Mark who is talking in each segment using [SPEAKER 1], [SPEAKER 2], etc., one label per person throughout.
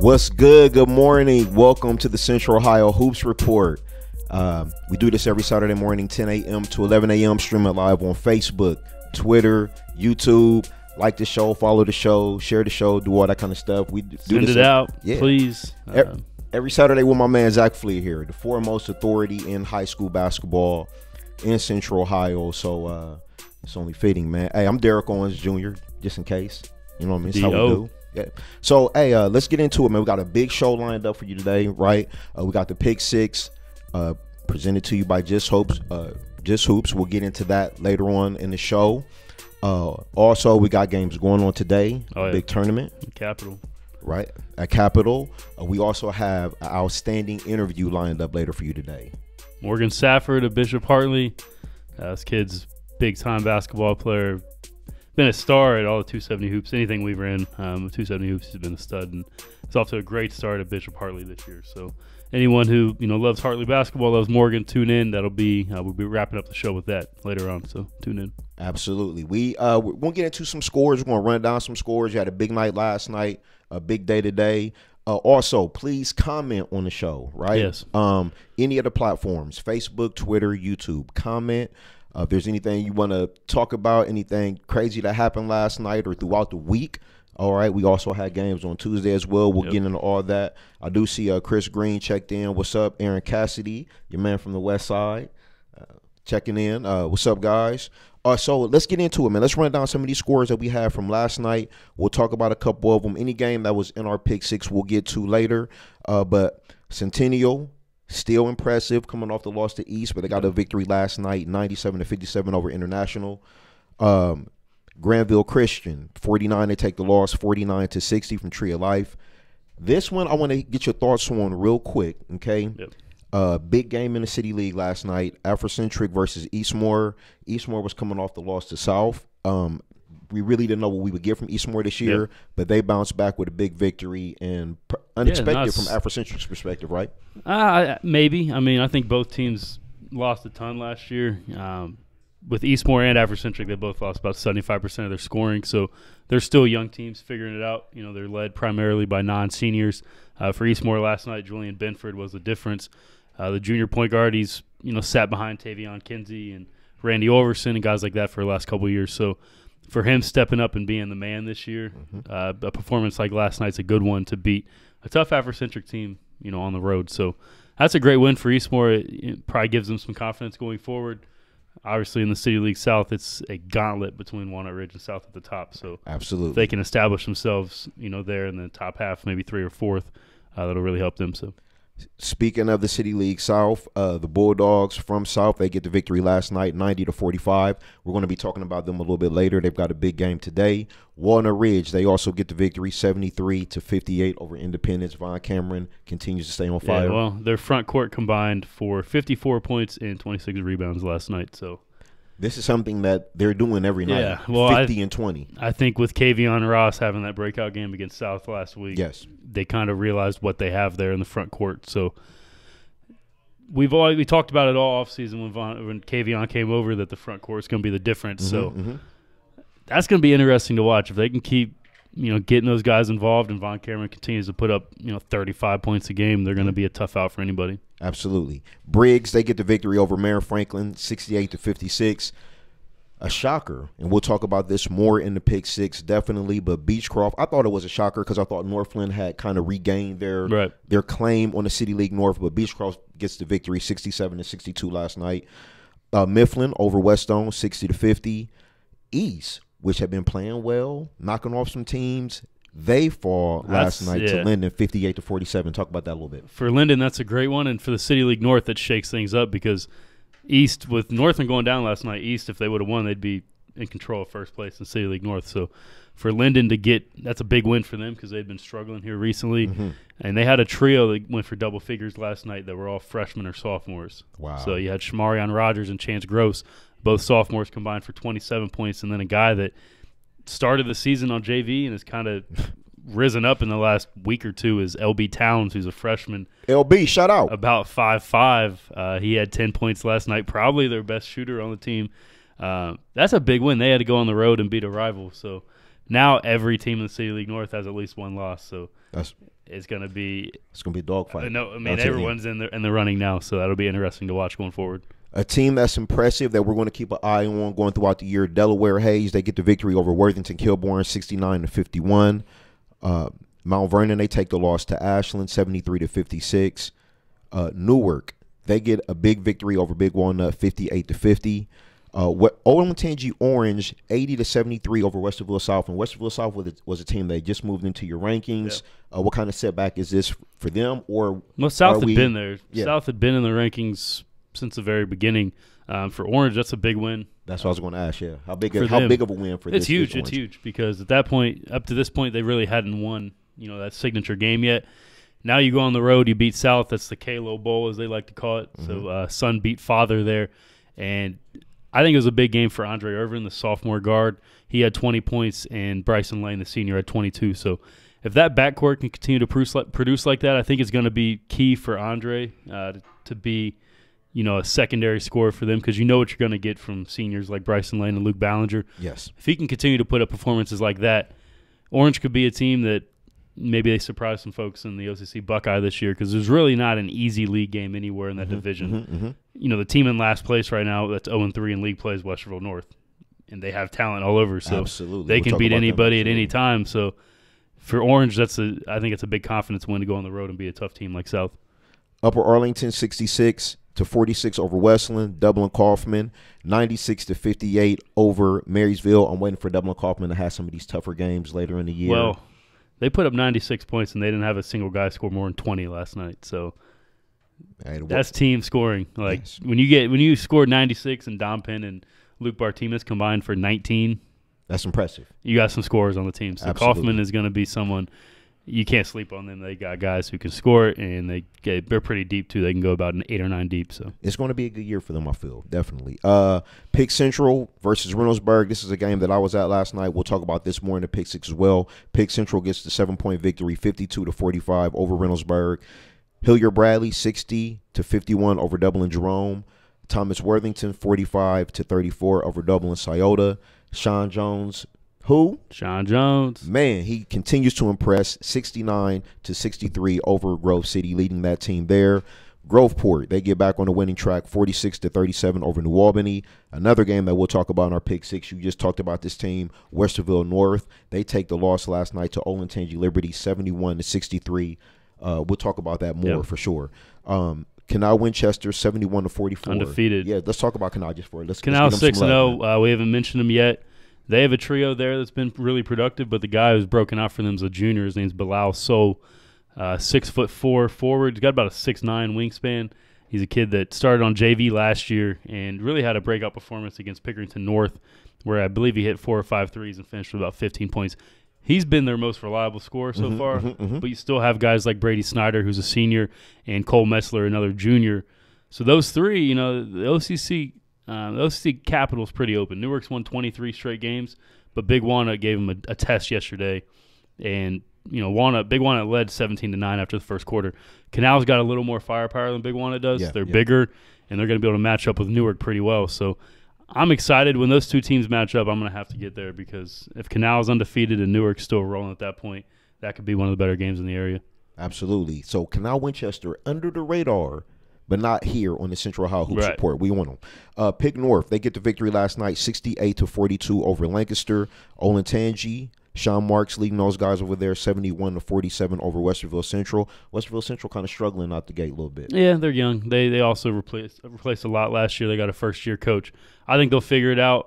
[SPEAKER 1] What's good? Good morning. Welcome to the Central Ohio Hoops Report. We do this every Saturday morning, 10 a.m. to 11 a.m. Streaming live on Facebook, Twitter, YouTube. Like the show, follow the show, share the show, do all that kind of stuff. We do
[SPEAKER 2] Send it out, please.
[SPEAKER 1] Every Saturday with my man Zach Flea here, the foremost authority in high school basketball in Central Ohio. So it's only fitting, man. Hey, I'm Derrick Owens Jr., just in case. You know what I mean? That's how we do. Yeah. So, hey, let's get into it, man. We got a big show lined up for you today, right? We got the Pick Six presented to you by Just Hoops. We'll get into that later on in the show. Also, we got games going on today. Big tournament.
[SPEAKER 2] Capitol.
[SPEAKER 1] Right, at Capitol. We also have an outstanding interview lined up later for you today.
[SPEAKER 2] Morgan Stafford of Bishop Hartley. This kid's big-time basketball player. Been a star at all the 270 hoops. Anything we've ran, 270 hoops has been a stud, and it's off to a great start at Bishop Hartley this year. So anyone who loves Hartley basketball, loves Morgan, tune in. We'll be wrapping up the show with that later on. So tune in.
[SPEAKER 1] Absolutely. We're gonna get into some scores. We're gonna run down some scores. You had a big night last night, a big day today. Also, please comment on the show. Right?
[SPEAKER 2] Yes.
[SPEAKER 1] Any of the platforms: Facebook, Twitter, YouTube. Comment. If there's anything you want to talk about, anything crazy that happened last night or throughout the week, all right, we also had games on Tuesday as well. We'll get into all that. I do see Chris Green checked in. What's up? Aaron Cassidy, your man from the West Side, checking in. What's up, guys? So let's get into it, man. Let's run down some of these scores that we had from last night. We'll talk about a couple of them. Any game that was in our Pick Six we'll get to later. But Centennial, still impressive, coming off the loss to East, but they got a victory last night, 97-57 over International. Granville Christian, 49, they take the loss, 49-60 from Tree of Life. This one I want to get your thoughts on real quick, okay? Yep. Big game in the City League last night, Afrocentric versus Eastmore. Eastmore was coming off the loss to South. We really didn't know what we would get from Eastmore this year, but they bounced back with a big victory and unexpected from Afrocentric's perspective, right?
[SPEAKER 2] Maybe. I mean, I think both teams lost a ton last year. With Eastmore and Afrocentric, they both lost about 75% of their scoring, so they're still young teams figuring it out. They're led primarily by non-seniors. For Eastmore last night, Julian Benford was the difference. The junior point guard, he's sat behind Tavion Kinsey and Randy Overson and guys like that for the last couple of years. So for him stepping up and being the man this year, a performance like last night's a good one to beat a tough Afrocentric team, on the road. So that's a great win for Eastmore. It probably gives them some confidence going forward. Obviously, in the City League South, it's a gauntlet between Walnut Ridge and South at the top. So
[SPEAKER 1] absolutely,
[SPEAKER 2] if they can establish themselves, there in the top half, maybe 3 or 4th, that'll really help them.
[SPEAKER 1] Speaking of the City League South, the Bulldogs from South, they get the victory last night, 90-45. We're going to be talking about them a little bit later. They've got a big game today. Walnut Ridge, they also get the victory, 73-58 over Independence. Von Cameron continues to stay on fire.
[SPEAKER 2] Yeah, well, their front court combined for 54 points and 26 rebounds last night. So
[SPEAKER 1] this is something that they're doing every night.
[SPEAKER 2] Yeah, well,
[SPEAKER 1] 50 and 20.
[SPEAKER 2] I think with Kavion Ross having that breakout game against South last week,
[SPEAKER 1] yes,
[SPEAKER 2] they kind of realized what they have there in the front court. So we talked about it all offseason when Kavion came over that the front court is going to be the difference. So that's going to be interesting to watch if they can keep getting those guys involved and Von Cameron continues to put up 35 points a game. They're going to be a tough out for anybody.
[SPEAKER 1] Absolutely. Briggs, they get the victory over Mare Franklin, 68-56. A shocker, and we'll talk about this more in the pick six, definitely. But Beechcroft, I thought it was a shocker because I thought Northland had kind of regained their claim on the City League North. But Beechcroft gets the victory, 67-62 last night. Mifflin over Westone, 60-50. East, which had been playing well, knocking off some teams, they fall last night to Linden, 58-47. Talk about that a little bit.
[SPEAKER 2] For Linden, that's a great one, and for the City League North, that shakes things up because East, with Northland going down last night, East, if they would have won, they'd be in control of first place in City League North. So for Linden to get – that's a big win for them because they've been struggling here recently. And they had a trio that went for double figures last night that were all freshmen or sophomores.
[SPEAKER 1] Wow.
[SPEAKER 2] So you had Shamarion Rogers and Chance Gross, both sophomores combined for 27 points, and then a guy that started the season on JV and has kind of risen up in the last week or two is LB Towns, who's a freshman.
[SPEAKER 1] LB, shout out.
[SPEAKER 2] About 5'5". He had 10 points last night, probably their best shooter on the team. That's a big win. They had to go on the road and beat a rival. So now every team in the City League North has at least one loss. So it's going to be
[SPEAKER 1] a dogfight.
[SPEAKER 2] No, I mean everyone's in the running now, so that'll be interesting to watch going forward.
[SPEAKER 1] A team that's impressive that we're going to keep an eye on going throughout the year, Delaware Hayes, they get the victory over Worthington Kilbourne, 69-51. Mount Vernon, they take the loss to Ashland, 73-56. Newark, they get a big victory over Big Walnut, 58-50. Olentangy Orange, 80-73 over Westerville South. And Westerville South was a team that just moved into your rankings. Yep. What kind of setback is this for them? Or
[SPEAKER 2] South had been there. Yeah. South had been in the rankings since the very beginning. For Orange, that's a big win.
[SPEAKER 1] That's what I was going to ask you. How big of a win for this?
[SPEAKER 2] It's huge. It's huge because at that point, up to this point, they really hadn't won that signature game yet. Now you go on the road, you beat South. That's the Kalo Bowl, as they like to call it. So son beat father there. And I think it was a big game for Andre Irvin, the sophomore guard. He had 20 points, and Bryson Lane, the senior, had 22. So if that backcourt can continue to produce like that, I think it's going to be key for Andre to be a secondary scorer for them because you know what you're going to get from seniors like Bryson Lane and Luke Ballinger.
[SPEAKER 1] Yes.
[SPEAKER 2] If he can continue to put up performances like that, Orange could be a team that maybe they surprise some folks in the OCC Buckeye this year because there's really not an easy league game anywhere in that division. The team in last place right now that's 0-3 in league play is Westerville North, and they have talent all over. So they can beat anybody at any time. So for Orange, I think it's a big confidence win to go on the road and be a tough team like South.
[SPEAKER 1] Upper Arlington, 66-46 over Westland. Dublin Kaufman, 96-58 over Marysville. I'm waiting for Dublin Kaufman to have some of these tougher games later in the year.
[SPEAKER 2] Well, they put up 96 points, and they didn't have a single guy score more than 20 last night. So that's team scoring. Like when you scored 96 and Dom Penn and Luke Bartimas combined for 19,
[SPEAKER 1] that's impressive.
[SPEAKER 2] You got some scorers on the team. So
[SPEAKER 1] Absolutely.
[SPEAKER 2] Kaufman is going to be someone you can't sleep on them. They got guys who can score it, and they're pretty deep too. They can go about an 8 or 9 deep. So
[SPEAKER 1] it's going to be a good year for them, I feel, definitely. Pick Central versus Reynoldsburg. This is a game that I was at last night. We'll talk about this more in the Pick 6 as well. Pick Central gets the 7-point victory, 52-45 over Reynoldsburg. Hilliard Bradley, 60-51 over Dublin Jerome. Thomas Worthington, 45-34 over Dublin Scioto. Sean Jones. Who?
[SPEAKER 2] Sean Jones.
[SPEAKER 1] Man, he continues to impress, 69-63 over Grove City, leading that team there. Groveport, they get back on the winning track, 46-37 over New Albany. Another game that we'll talk about in our Pick 6. You just talked about this team, Westerville North. They take the loss last night to Olentangy Liberty, 71-63. We'll talk about that more for sure. Canal Winchester, 71-44.
[SPEAKER 2] Undefeated.
[SPEAKER 1] Yeah, let's talk about Canal just for it.
[SPEAKER 2] Canal 6-0. We haven't mentioned them yet. They have a trio there that's been really productive, but the guy who's broken out for them is a junior. His name's Bilal Sow. 6'4" forward. He's got about a 6'9" wingspan. He's a kid that started on JV last year and really had a breakout performance against Pickerington North, where I believe he hit 4 or 5 threes and finished with about 15 points. He's been their most reliable scorer so far, but you still have guys like Brady Snyder, who's a senior, and Cole Messler, another junior. So those three, the OCC capital's pretty open. Newark's won 23 straight games, but Big Walnut gave him a test yesterday, and Big Walnut led 17-9 after the first quarter. Canal's got a little more firepower than Big Walnut does. They're bigger, and they're going to be able to match up with Newark pretty well. So I'm excited when those two teams match up. I'm going to have to get there because if Canal's undefeated and Newark's still rolling at that point, that could be one of the better games in the area.
[SPEAKER 1] Absolutely. So Canal Winchester under the radar, but not here on the Central Ohio Hoops Report. We want them. Pick North, they get the victory last night, 68-42 over Lancaster. Olentangy, Sean Marks leading those guys over there, 71-47 over Westerville Central. Westerville Central kind of struggling out the gate a little bit.
[SPEAKER 2] Yeah, they're young. They also replaced a lot last year. They got a first-year coach. I think they'll figure it out.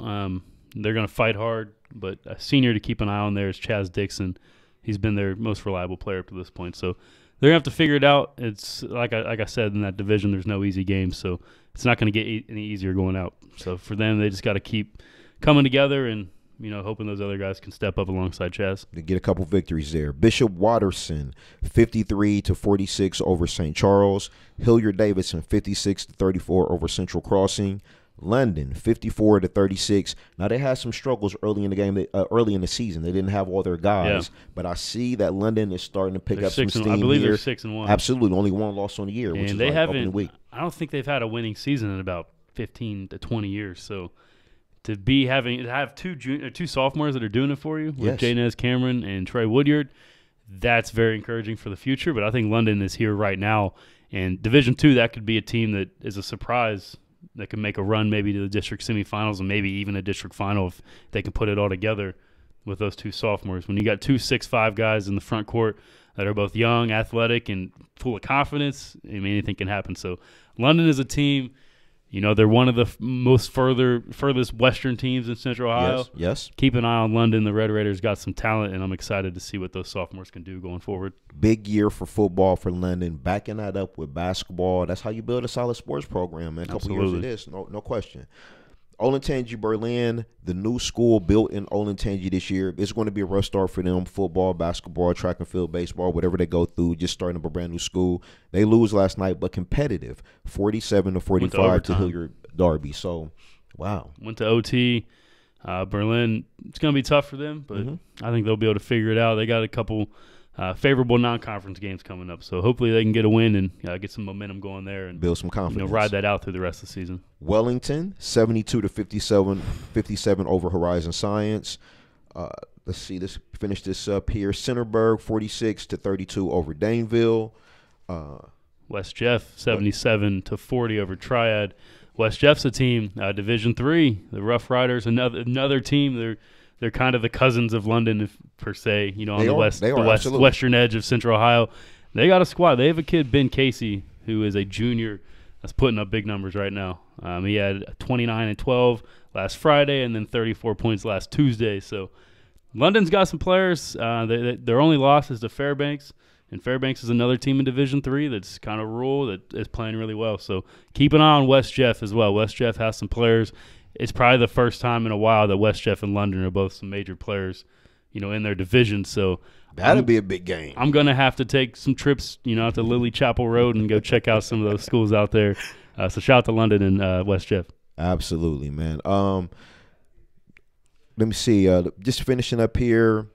[SPEAKER 2] They're going to fight hard, but a senior to keep an eye on there is Chaz Dixon. He's been their most reliable player up to this point. So they're going to have to figure it out. It's like I said, in that division, there's no easy games, so it's not going to get any easier going out. So for them, they just got to keep coming together and hoping those other guys can step up alongside Chaz.
[SPEAKER 1] They get a couple victories there. Bishop Watterson, 53-46 over St. Charles. Hilliard Davidson, 56-34 over Central Crossing. London, 54-36. Now, they had some struggles early in the game, early in the season. They didn't have all their guys, but I see that London is starting to pick up some steam here.
[SPEAKER 2] I believe they're 6-1.
[SPEAKER 1] Absolutely. Only one loss on the year, which is like opening week.
[SPEAKER 2] I don't think they've had a winning season in about 15 to 20 years, so to have two sophomores that are doing it for you with Janez Cameron and Trey Woodyard, that's very encouraging for the future. But I think London is here right now, and Division II, that could be a team that is a surprise that can make a run maybe to the district semifinals and maybe even a district final if they can put it all together with those two sophomores. When you got 2 6'5" guys in the front court that are both young, athletic, and full of confidence, anything can happen. So London is a team. They're one of the most furthest Western teams in Central Ohio.
[SPEAKER 1] Yes.
[SPEAKER 2] Keep an eye on London. The Red Raiders got some talent, and I'm excited to see what those sophomores can do going forward.
[SPEAKER 1] Big year for football for London. Backing that up with basketball. That's how you build a solid sports program, man. A couple years of this, no question. Olentangy Berlin, the new school built in Olentangy this year. It's going to be a rough start for them. Football, basketball, track and field, baseball, whatever they go through, just starting up a brand new school. They lose last night, but competitive, 47-45 to Hilliard Darby. So, wow.
[SPEAKER 2] Went to OT. Berlin, it's going to be tough for them, but I think they'll be able to figure it out. They got a couple favorable non-conference games coming up, so hopefully they can get a win and get some momentum going there and
[SPEAKER 1] build some confidence.
[SPEAKER 2] Ride that out through the rest of the season.
[SPEAKER 1] Wellington, 72-57 over Horizon Science. Let's see, let's finish this up here. Centerburg, 46-32 over Daneville.
[SPEAKER 2] West Jeff, 77-40 over Triad. West Jeff's a team, Division III, the Rough Riders, another team. They're kind of the cousins of London, per se, on the western edge of Central Ohio. They got a squad. They have a kid, Ben Casey, who is a junior that's putting up big numbers right now. He had 29 and 12 last Friday and then 34 points last Tuesday. So London's got some players. Their only loss is to Fairbanks, and Fairbanks is another team in Division III that's kind of rural that is playing really well. So keep an eye on West Jeff as well. West Jeff has some players. It's probably the first time in a while that West Jeff and London are both some major players, in their division. So
[SPEAKER 1] that'll be a big game.
[SPEAKER 2] I'm going to have to take some trips, out to Lily Chapel Road and go check out some of those schools out there. So shout out to London and West Jeff.
[SPEAKER 1] Absolutely, man. Let me see. Just finishing up here.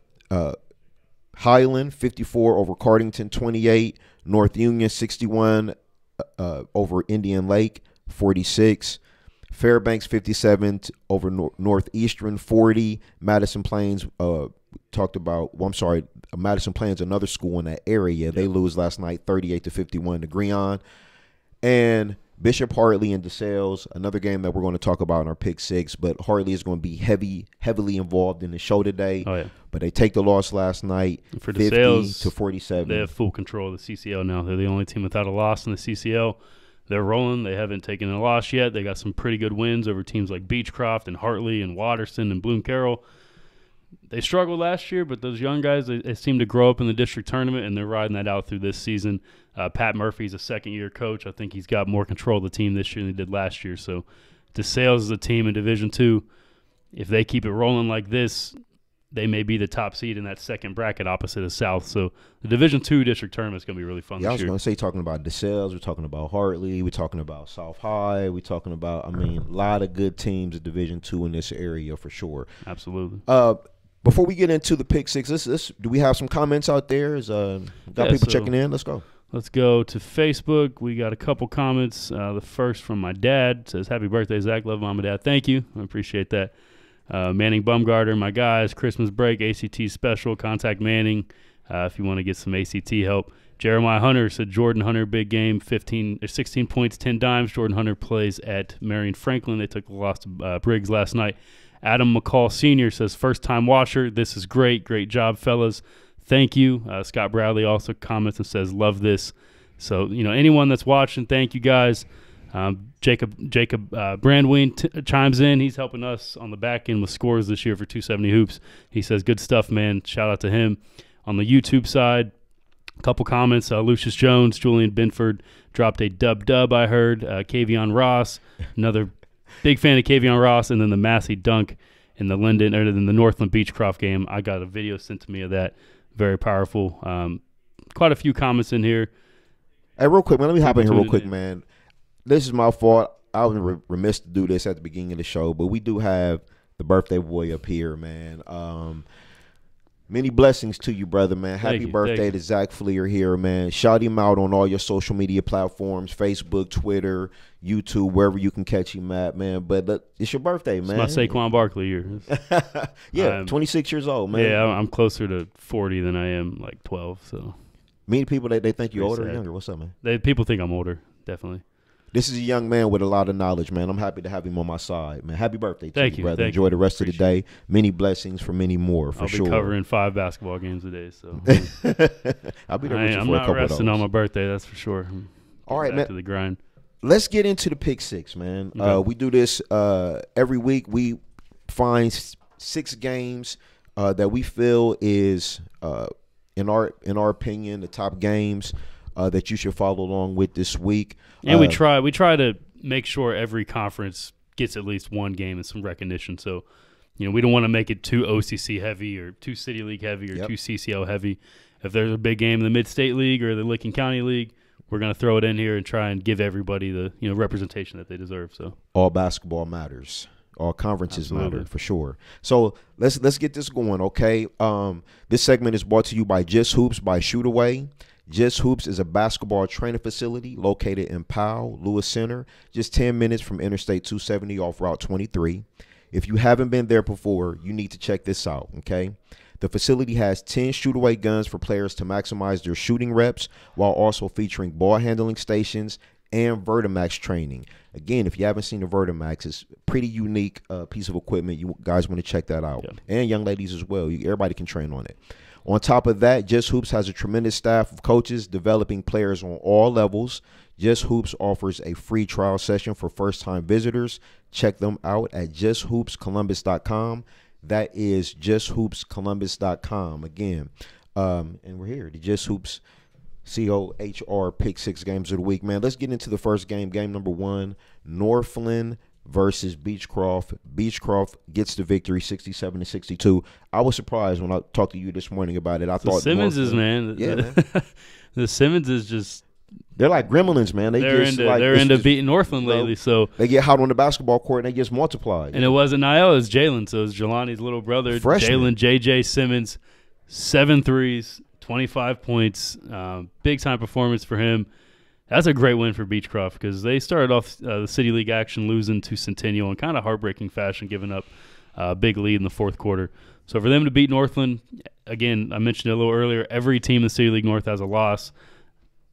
[SPEAKER 1] Highland, 54 over Cardington, 28. North Union, 61 over Indian Lake, 46. Fairbanks 57 over Northeastern 40. Madison Plains Madison Plains, another school in that area. Yep. They lose last night 38-51 to Greon. And Bishop Hartley and DeSales, another game that we're going to talk about in our pick 6, but Hartley is going to be heavily involved in the show today.
[SPEAKER 2] Oh, yeah.
[SPEAKER 1] But they take the loss last night,
[SPEAKER 2] for DeSales,
[SPEAKER 1] 50-47.
[SPEAKER 2] They have full control of the CCL now. They're the only team without a loss in the CCL. They're rolling. They haven't taken a loss yet. They got some pretty good wins over teams like Beechcroft and Hartley and Watterson and Bloom Carroll. they struggled last year, but those young guys, they seem to grow up in the district tournament, and they're riding that out through this season. Pat Murphy's a second-year coach. I think he's got more control of the team this year than he did last year. So DeSales is a team in Division II. If they keep it rolling like this, they may be the top seed in that second bracket opposite of South. So the Division II district tournament is going to be really fun this year.
[SPEAKER 1] I was going to say, talking about DeSales, we're talking about Hartley, we're talking about South High, we're talking about, a lot of good teams at Division II in this area for sure.
[SPEAKER 2] Absolutely.
[SPEAKER 1] Before we get into the pick six, do we have some comments out there? People checking in? Let's go.
[SPEAKER 2] Let's go to Facebook. We got a couple comments. The first from my dad says, "Happy birthday, Zach. Love Mom and Dad." Thank you. I appreciate that. Manning Bumgarter, my guys, Christmas break, ACT special, contact Manning if you want to get some ACT help. Jeremiah Hunter said, "Jordan Hunter, big game, 16 points, 10 dimes. Jordan Hunter plays at Marion Franklin. They took the loss to Briggs last night." Adam McCall Sr. says, "First-time watcher. This is great. Great job, fellas. Thank you." Scott Bradley also comments and says, "Love this." So, anyone that's watching, thank you guys. Jacob Brandween chimes in. He's helping us on the back end with scores this year for 270 Hoops. He says, "Good stuff, man." Shout out to him. On the YouTube side, a couple comments. Lucius Jones, Julian Binford dropped a dub, I heard. Kavion Ross, another big fan of Kavion Ross. And then the Massey dunk in the Northland Beechcroft game. I got a video sent to me of that. Very powerful. Quite a few comments in here.
[SPEAKER 1] Hey, real quick, man. Let me hop in here real quick, man. This is my fault. I was remiss to do this at the beginning of the show, but we do have the birthday boy up here, man. Many blessings to you, brother, man. Happy birthday to Zach Fleer here, man. Shout him out on all your social media platforms, Facebook, Twitter, YouTube, wherever you can catch him at, man. But it's your birthday, man.
[SPEAKER 2] It's my Saquon Barkley year.
[SPEAKER 1] Yeah, 26 years old, man.
[SPEAKER 2] Yeah, I'm closer to 40 than I am, 12. So
[SPEAKER 1] many people, they think you're older or younger. What's up, man?
[SPEAKER 2] People think I'm older, definitely.
[SPEAKER 1] This is a young man with a lot of knowledge, man. I'm happy to have him on my side, man. Happy birthday to you, brother. Enjoy the rest of the day. Many blessings for many more, for sure.
[SPEAKER 2] I'll be covering 5 basketball games a day, so
[SPEAKER 1] I'll be there with you for a couple of those.
[SPEAKER 2] I'm not resting on my birthday, that's for sure.
[SPEAKER 1] All right, man.
[SPEAKER 2] To the grind. Let's
[SPEAKER 1] get into the pick six, man.
[SPEAKER 2] Okay.
[SPEAKER 1] We do this every week. We find 6 games that we feel is, in our opinion, the top games that you should follow along with this week.
[SPEAKER 2] And we try to make sure every conference gets at least one game and some recognition. So, we don't want to make it too OCC heavy or too City League heavy or too CCL heavy. If there's a big game in the Mid-State League or the Licking County League, we're going to throw it in here and try and give everybody the representation that they deserve. So
[SPEAKER 1] all basketball matters. All conferences matter for sure. So let's get this going, okay? This segment is brought to you by Just Hoops by Shootaway. Just Hoops is a basketball training facility located in Powell, Lewis Center, just 10 minutes from Interstate 270 off Route 23. If you haven't been there before, you need to check this out, okay? The facility has 10 shoot-away guns for players to maximize their shooting reps while also featuring ball handling stations and Vertimax training. Again, if you haven't seen the Vertimax, it's a pretty unique piece of equipment. You guys want to check that out. Yeah. And young ladies as well. Everybody can train on it. On top of that, Just Hoops has a tremendous staff of coaches developing players on all levels. Just Hoops offers a free trial session for first-time visitors. Check them out at justhoopscolumbus.com. That is justhoopscolumbus.com. Again, and we're here, the Just Hoops COHR Pick 6 games of the week. Man, let's get into the first game. Game number 1, Northland versus Beechcroft. Beechcroft gets the victory, 67-62. I was surprised when I talked to you this morning about it. I thought
[SPEAKER 2] Simmonses, man.
[SPEAKER 1] Yeah, man.
[SPEAKER 2] The Simmonses just
[SPEAKER 1] they're like gremlins, man. They're
[SPEAKER 2] into beating Northland lately. So
[SPEAKER 1] they get hot on the basketball court and they just multiply.
[SPEAKER 2] And it wasn't Niall, it was Jalen. So it was Jelani's little brother, Jalen JJ Simmons, 7 threes, 25 points. Big time performance for him. That's a great win for Beechcroft because they started off the City League action losing to Centennial in kind of heartbreaking fashion, giving up a big lead in the fourth quarter. So for them to beat Northland, again, I mentioned it a little earlier, every team in the City League North has a loss.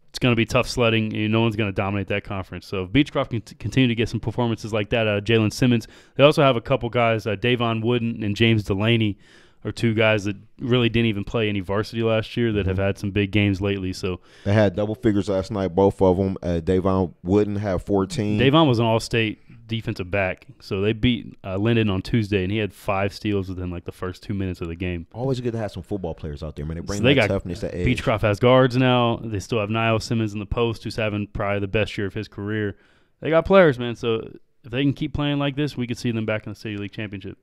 [SPEAKER 2] It's going to be tough sledding. No one's going to dominate that conference. So if Beechcroft can continue to get some performances like that out of Jalen Simmons, they also have a couple guys, Davon Wooden and James Delaney, are 2 guys that really didn't even play any varsity last year that have had some big games lately. So
[SPEAKER 1] they had double figures last night, both of them. Davon Wooden had 14.
[SPEAKER 2] Davon was an all-state defensive back. So they beat Linden on Tuesday, and he had 5 steals within like the first 2 minutes of the game.
[SPEAKER 1] Always good to have some football players out there, man. They bring
[SPEAKER 2] So they
[SPEAKER 1] that
[SPEAKER 2] got
[SPEAKER 1] toughness, that edge.
[SPEAKER 2] Beechcroft has guards now. They still have Niall Simmons in the post, who's having probably the best year of his career. They got players, man. So if they can keep playing like this, we could see them back in the City League Championship.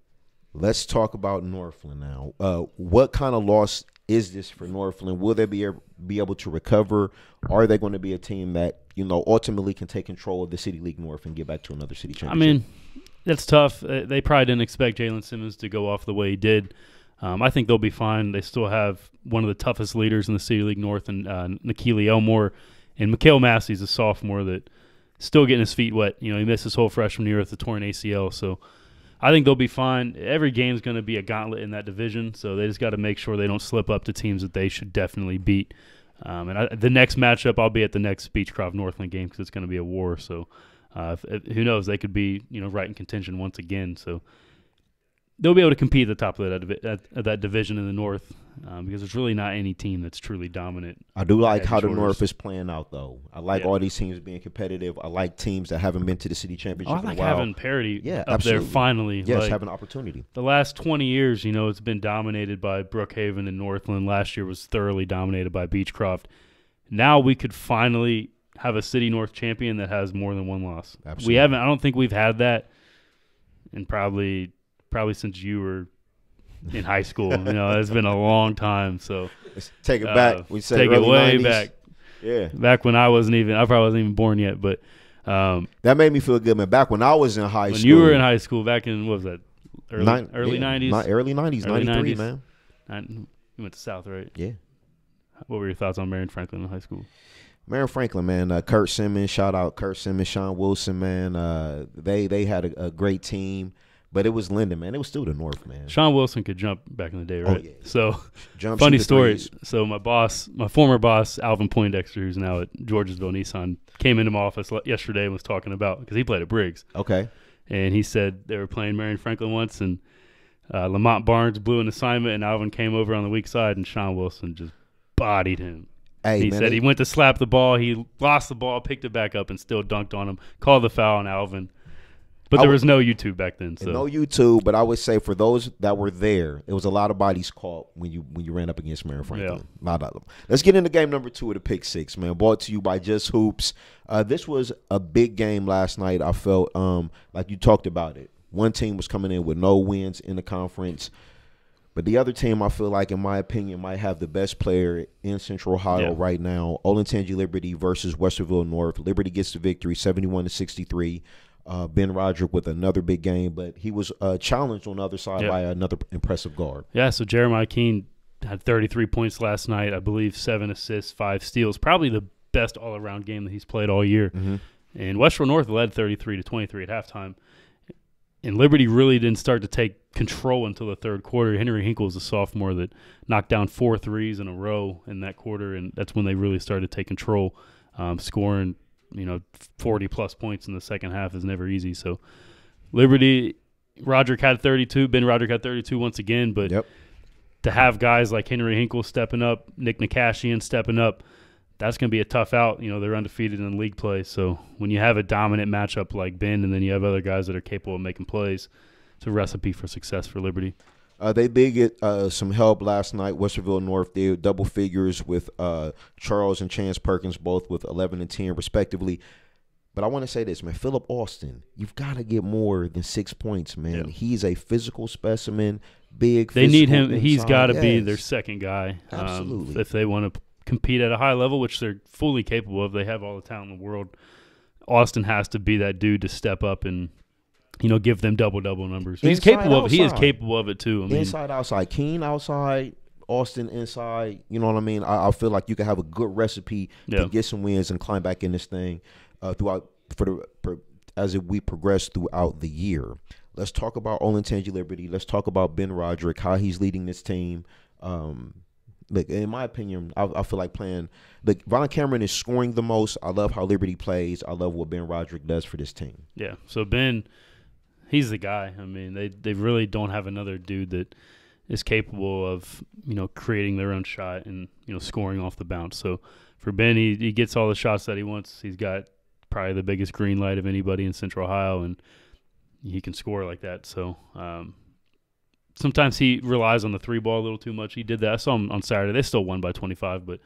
[SPEAKER 1] Let's talk about Northland now. What kind of loss is this for Northland? Will they be able to recover? Are they going to be a team that, ultimately can take control of the City League North and get back to another city championship?
[SPEAKER 2] I mean, that's tough. They probably didn't expect Jalen Simmons to go off the way he did. I think they'll be fine. They still have one of the toughest leaders in the City League North, and Nikili Elmore. And Mikhail Massey's a sophomore that still getting his feet wet. He missed his whole freshman year with the torn ACL. So I think they'll be fine. Every game's going to be a gauntlet in that division, so they just got to make sure they don't slip up to teams that they should definitely beat. The next matchup, I'll be at the next Beechcroft Northland game because it's going to be a war. So who knows? They could be right in contention once again. So they'll be able to compete at the top of that division in the North because there's really not any team that's truly dominant.
[SPEAKER 1] I do like how the North is playing out, though. I like all these teams being competitive. I like teams that haven't been to the city championship in a while.
[SPEAKER 2] I like having parity up
[SPEAKER 1] absolutely.
[SPEAKER 2] there finally.
[SPEAKER 1] Yes, having an opportunity.
[SPEAKER 2] The last 20 years, it's been dominated by Brookhaven and Northland. Last year was thoroughly dominated by Beechcroft. Now we could finally have a City North champion that has more than one loss.
[SPEAKER 1] Absolutely.
[SPEAKER 2] I don't think we've had that in probably since you were in high school. It's been a long time. So
[SPEAKER 1] let's take it back. We said
[SPEAKER 2] take it way
[SPEAKER 1] 90s.
[SPEAKER 2] back.
[SPEAKER 1] Yeah,
[SPEAKER 2] back when I probably wasn't even born yet. But
[SPEAKER 1] that made me feel good, man. Back when I was in high school.
[SPEAKER 2] When you were in high school, back in what was that? Early 90s.
[SPEAKER 1] Early 90s, 93, man.
[SPEAKER 2] You went to South, right?
[SPEAKER 1] Yeah.
[SPEAKER 2] What were your thoughts on Marion Franklin in high school?
[SPEAKER 1] Marion Franklin, man. Kurt Simmons, shout out Kurt Simmons, Sean Wilson, man. They had a great team. But it was Linden, man. It was still the North, man.
[SPEAKER 2] Sean Wilson could jump back in the day, right?
[SPEAKER 1] Oh, yeah.
[SPEAKER 2] So,
[SPEAKER 1] Jump,
[SPEAKER 2] funny story. So my former boss, Alvin Poindexter, who's now at Georgesville Nissan, came into my office yesterday and was talking about, because he played at Briggs.
[SPEAKER 1] Okay.
[SPEAKER 2] And he said they were playing Marion Franklin once, and Lamont Barnes blew an assignment, and Alvin came over on the weak side, and Sean Wilson just bodied him.
[SPEAKER 1] Hey,
[SPEAKER 2] he said he went to slap the ball. He lost the ball, picked it back up, and still dunked on him. Called the foul on Alvin. But there was no YouTube back then. So.
[SPEAKER 1] No YouTube, but I would say for those that were there, it was a lot of bodies caught when you ran up against Marion Franklin.
[SPEAKER 2] Yeah.
[SPEAKER 1] A lot of them. Let's get into game number 2 of the Pick Six, man. Brought to you by Just Hoops. This was a big game last night. I felt like you talked about it. One team was coming in with no wins in the conference. But the other team, I feel like, in my opinion, might have the best player in Central Ohio right now. Olentangy Liberty versus Westerville North. Liberty gets the victory, 71-63. Ben Roderick with another big game, but he was challenged on the other side by another impressive guard.
[SPEAKER 2] Yeah, so Jeremiah Keene had 33 points last night. I believe 7 assists, 5 steals. Probably the best all-around game that he's played all year. Mm-hmm. And Westerville North led 33-23 at halftime. And Liberty really didn't start to take control until the third quarter. Henry Hinkle was a sophomore that knocked down 4 threes in a row in that quarter, and that's when they really started to take control, scoring 40-plus points in the second half is never easy. So Liberty, Roderick had 32. Ben Roderick had 32 once again. But to have guys like Henry Hinkle stepping up, Nick Nakashian stepping up, that's going to be a tough out. They're undefeated in league play. So when you have a dominant matchup like Ben and then you have other guys that are capable of making plays, it's a recipe for success for Liberty.
[SPEAKER 1] They did get some help last night. Westerville North did double figures with Charles and Chance Perkins, both with 11 and 10 respectively. But I want to say this, man. Phillip Austin, you've got to get more than 6 points, man. Yeah. He's a physical specimen, big.
[SPEAKER 2] They need him. Inside. He's got to be their second guy.
[SPEAKER 1] Absolutely.
[SPEAKER 2] If they want to compete at a high level, which they're fully capable of. They have all the talent in the world. Austin has to be that dude to step up and give them double numbers. He's capable of it. He is capable of it too.
[SPEAKER 1] Inside, outside. Keene outside, Austin inside. You know what I mean? I feel like you can have a good recipe to get some wins and climb back in this thing as we progress throughout the year. Let's talk about Olentangy Liberty. Let's talk about Ben Roderick, how he's leading this team. Look, in my opinion, I feel like playing. Look, Ron Cameron is scoring the most. I love how Liberty plays. I love what Ben Roderick does for this team.
[SPEAKER 2] Yeah. So Ben, he's the guy. They really don't have another dude that is capable of creating their own shot and scoring off the bounce. So for Ben, he gets all the shots that he wants. He's got probably the biggest green light of anybody in Central Ohio, and he can score like that. So sometimes he relies on the three ball a little too much. He did that. I saw him on Saturday. They still won by 25, but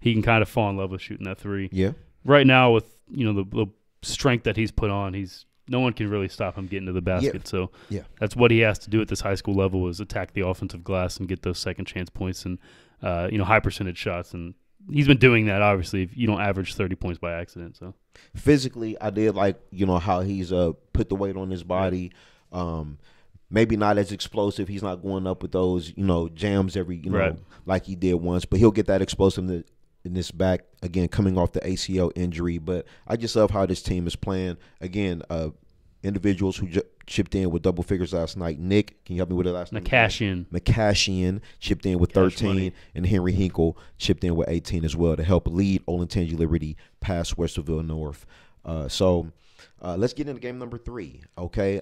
[SPEAKER 2] he can kind of fall in love with shooting that three.
[SPEAKER 1] Yeah.
[SPEAKER 2] Right now, with the strength that he's put on, no one can really stop him getting to the basket.
[SPEAKER 1] Yeah.
[SPEAKER 2] So
[SPEAKER 1] yeah.
[SPEAKER 2] That's what he has to do at this high school level, is attack the offensive glass and get those second chance points and high percentage shots. And he's been doing that, obviously, if you don't average 30 points by accident. So
[SPEAKER 1] physically, I did like how he's put the weight on his body. Maybe not as explosive. He's not going up with those jams every
[SPEAKER 2] right.
[SPEAKER 1] like he did once, but he'll get that explosiveness in this back again, coming off the ACL injury. But I just love how this team is playing. Again, individuals who chipped in with double figures last night. Nick, can you help me with the last name? McCashian chipped in with 13, and Henry Hinkle chipped in with 18 as well to help lead Olentangy Liberty past Westerville North. So let's get into game number 3. Okay.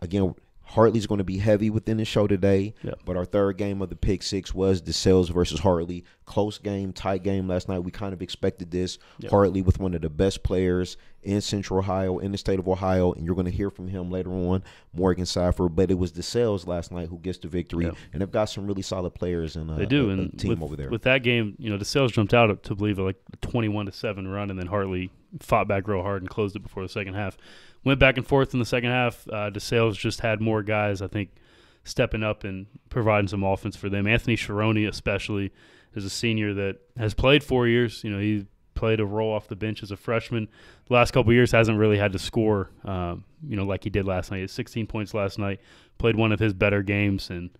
[SPEAKER 1] Again, Hartley's going to be heavy within the show today, but our third game of the Pick 6 was DeSales versus Hartley. Close game, tight game last night. We kind of expected this. Hartley with one of the best players in Central Ohio, in the state of Ohio, and you're going to hear from him later on, Morgan Stafford. But it was DeSales last night who gets the victory, and they've got some really solid players in
[SPEAKER 2] they do.
[SPEAKER 1] a team over there.
[SPEAKER 2] With that game, DeSales jumped out to believe like a 21-7 run, and then Hartley fought back real hard and closed it before the second half. Went back and forth in the second half. DeSales just had more guys, I think, stepping up and providing some offense for them. Anthony Sharoni especially is a senior that has played 4 years. He played a role off the bench as a freshman. The last couple of years hasn't really had to score, like he did last night. He had 16 points last night, played one of his better games. And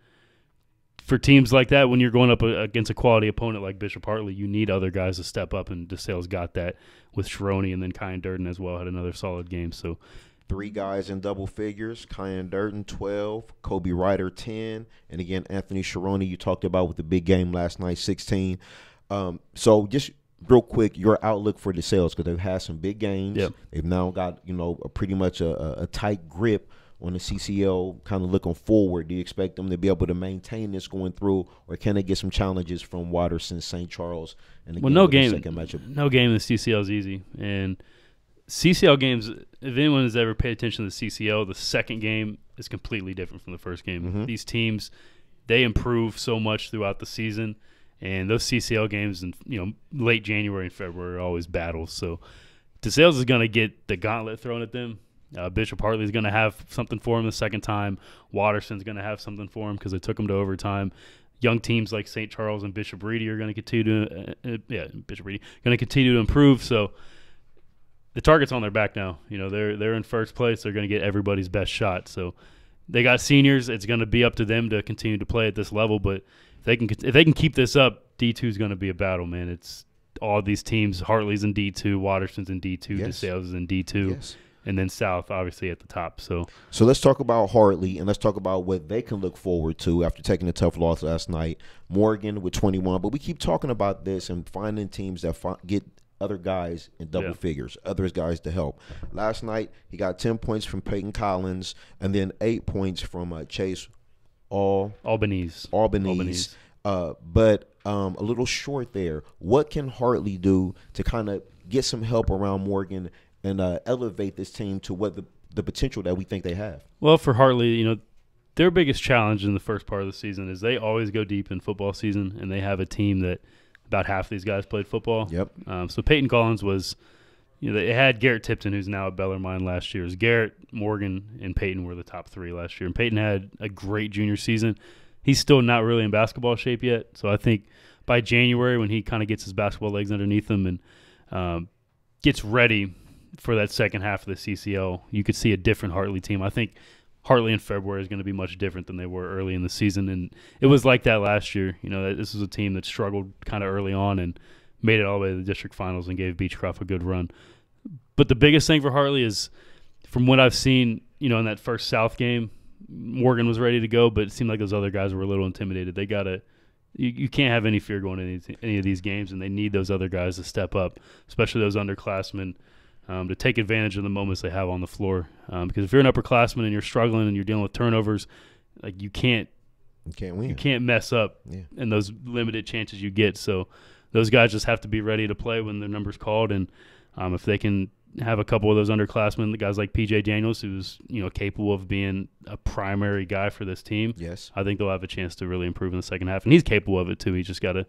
[SPEAKER 2] for teams like that, when you're going up against a quality opponent like Bishop Hartley, you need other guys to step up, and DeSales got that with Sharoni, and then Kyan Durden as well had another solid game. So
[SPEAKER 1] 3 guys in double figures: Kyan Durden 12, Kobe Ryder 10, and again Anthony Sharoni you talked about with the big game last night, 16. So just real quick, your outlook for DeSales, because they've had some big games. They've now got pretty much a tight grip on the CCL, kind of looking forward. Do you expect them to be able to maintain this going through, or can they get some challenges from Watterson, St. Charles? And
[SPEAKER 2] no game in the CCL is easy. And CCL games, if anyone has ever paid attention to the CCL, the second game is completely different from the first game. These teams, they improve so much throughout the season, and those CCL games in late January and February are always battles. So DeSales is going to get the gauntlet thrown at them. Bishop Hartley is going to have something for him the second time. Watterson's going to have something for him because they took him to overtime. Young teams like St. Charles and Bishop Reedy are going to continue to improve. So the target's on their back now. They're in first place. They're going to get everybody's best shot. So they got seniors. It's going to be up to them to continue to play at this level. But if they can keep this up, D2 is going to be a battle, man. It's all these teams. Hartley's in D2, Watterson's in D2, DeSales is in D2. And then South, obviously, at the top. So
[SPEAKER 1] let's talk about Hartley, and let's talk about what they can look forward to after taking a tough loss last night. Morgan with 21. But we keep talking about this and finding teams that get other guys in double figures, other guys to help. Last night, he got 10 points from Peyton Collins and then 8 points from Chase Albanese. But a little short there. What can Hartley do to kind of get some help around Morgan and elevate this team to what the potential that we think they have? Well,
[SPEAKER 2] for Hartley, their biggest challenge in the first part of the season is they always go deep in football season, and they have a team that about half these guys played football. So Peyton Collins was, they had Garrett Tipton, who's now at Bellarmine last year. Garrett, Morgan, and Peyton were the top 3 last year. And Peyton had a great junior season. He's still not really in basketball shape yet. So I think by January, when he kind of gets his basketball legs underneath him and gets ready for that second half of the CCL, you could see a different Hartley team. I think Hartley in February is going to be much different than they were early in the season, and it was like that last year. This was a team that struggled kind of early on and made it all the way to the district finals and gave Beechcroft a good run. But the biggest thing for Hartley is, from what I've seen, in that first South game, Morgan was ready to go, but it seemed like those other guys were a little intimidated. They got to you can't have any fear going into any of these games, and they need those other guys to step up, especially those underclassmen, to take advantage of the moments they have on the floor. Because if you're an upperclassman and you're struggling and you're dealing with turnovers, like you can't win. You can't mess up in those limited chances you get. So those guys just have to be ready to play when their number's called, and if they can have a couple of those underclassmen, the guys like P.J. Daniels, who's capable of being a primary guy for this team.
[SPEAKER 1] Yes,
[SPEAKER 2] I think they'll have a chance to really improve in the second half, and he's capable of it too. He's just got to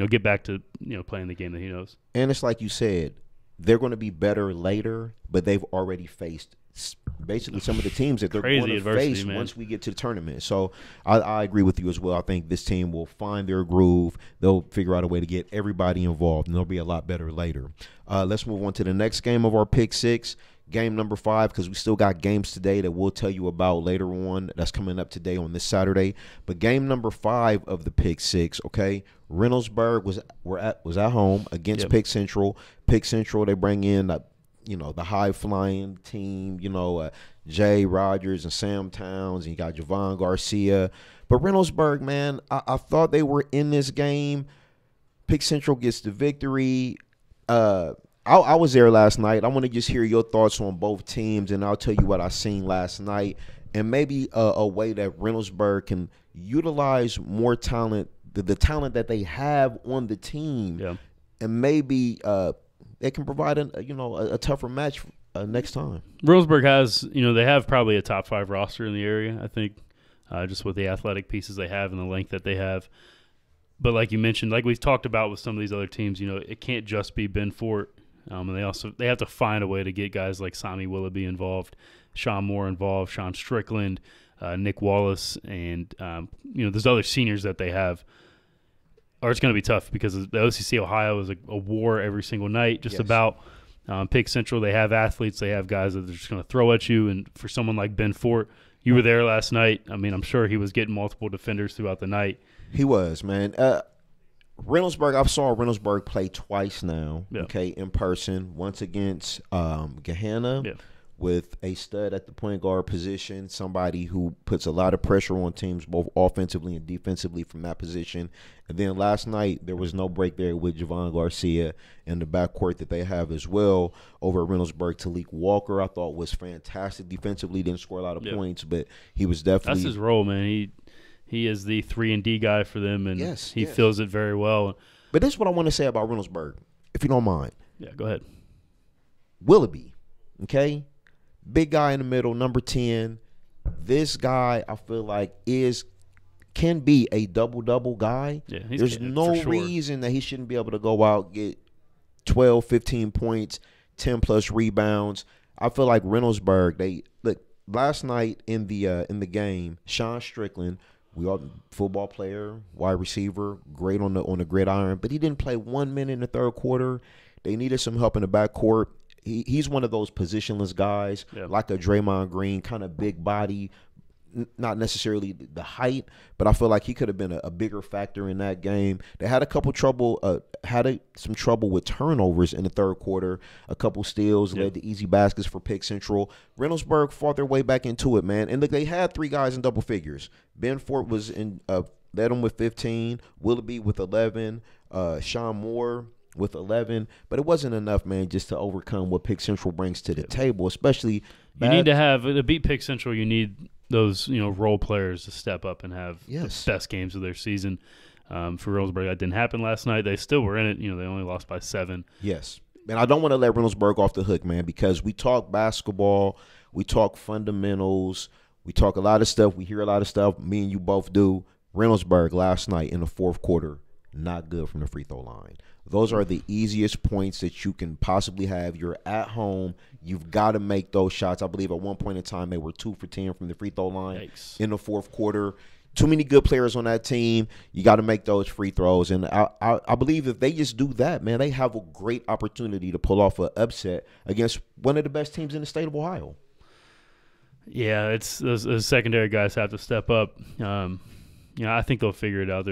[SPEAKER 2] get back to playing the game that he knows.
[SPEAKER 1] and it's like you said, they're going to be better later, but they've already faced basically some of the teams that they're going to face once we get to the tournament. So I agree with you as well. I think this team will find their groove. They'll figure out a way to get everybody involved, and they'll be a lot better later. Let's move on to the next game of our Pick Six, game number 5, because we still got games today that we'll tell you about later on. That's coming up today on this Saturday. But game number 5 of the Pick Six, okay, Reynoldsburg was at home against Pick Central. Pick Central, they bring in the high-flying team, Jay Rogers and Sam Towns, and you got Javon Garcia. But Reynoldsburg, man, I thought they were in this game. Pick Central gets the victory. I was there last night. I want to just hear your thoughts on both teams, and I'll tell you what I seen last night, and maybe a way that Reynoldsburg can utilize more talent, the talent that they have on the team, and maybe they can provide a tougher match next time.
[SPEAKER 2] Reynoldsburg has, they have probably a top 5 roster in the area, I think, just with the athletic pieces they have and the length that they have. But like you mentioned, like we've talked about with some of these other teams, it can't just be Ben Fort. And they have to find a way to get guys like Sami Willoughby involved, Sean Moore involved, Sean Strickland, Nick Wallace, and there's other seniors that they have. Or it's going to be tough because the OCC Ohio is a war every single night, just about. Pick Central, they have athletes, they have guys that they're just going to throw at you. And for someone like Ben Fort, you were there last night. I mean, I'm sure he was getting multiple defenders throughout the night.
[SPEAKER 1] He was, man. Reynoldsburg, I saw Reynoldsburg play twice now, okay, in person. Once against Gahanna with a stud at the point guard position, somebody who puts a lot of pressure on teams both offensively and defensively from that position. And then last night, there was no break there with Javon Garcia and the backcourt that they have as well over at Reynoldsburg. Talik Walker, I thought, was fantastic defensively. Didn't score a lot of points, but he was definitely –
[SPEAKER 2] that's his role, man. He is the 3-and-D guy for them, and he fills it very well.
[SPEAKER 1] But this is what I want to say about Reynoldsburg, if you don't mind.
[SPEAKER 2] Yeah, go ahead.
[SPEAKER 1] Willoughby, okay? Big guy in the middle, number 10. This guy, I feel like, can be a double-double guy.
[SPEAKER 2] Yeah,
[SPEAKER 1] there's no reason that he shouldn't be able to go out, get 12, 15 points, 10-plus rebounds. I feel like Reynoldsburg, last night in the game, Sean Strickland, football player, wide receiver, great on the gridiron, but he didn't play 1 minute in the third quarter. They needed some help in the backcourt. He's one of those positionless guys, like a Draymond Green, kind of big body, not necessarily the height, but I feel like he could have been a bigger factor in that game. They had some trouble with turnovers in the third quarter. A couple steals led to easy baskets for Pick Central. Reynoldsburg fought their way back into it, man. And look, they had 3 guys in double figures. Ben Fort was led them with 15, Willoughby with 11, Sean Moore with 11, but it wasn't enough, man, just to overcome what Pick Central brings to the table, especially
[SPEAKER 2] you need to beat Pick Central, you need those role players to step up and have the best games of their season. For Reynoldsburg, that didn't happen last night. They still were in it. They only lost by 7.
[SPEAKER 1] Yes. And I don't want to let Reynoldsburg off the hook, man, because we talk basketball, we talk fundamentals, we talk a lot of stuff, we hear a lot of stuff. Me and you both do. Reynoldsburg last night in the fourth quarter, not good from the free throw line. Those are the easiest points that you can possibly have. You're at home. You've got to make those shots. I believe at one point in time they were 2 for 10 from the free throw line in the fourth quarter. Too many good players on that team. You got to make those free throws. And I believe if they just do that, man, they have a great opportunity to pull off an upset against one of the best teams in the state of Ohio.
[SPEAKER 2] Yeah, it's those secondary guys have to step up. I think they'll figure it out.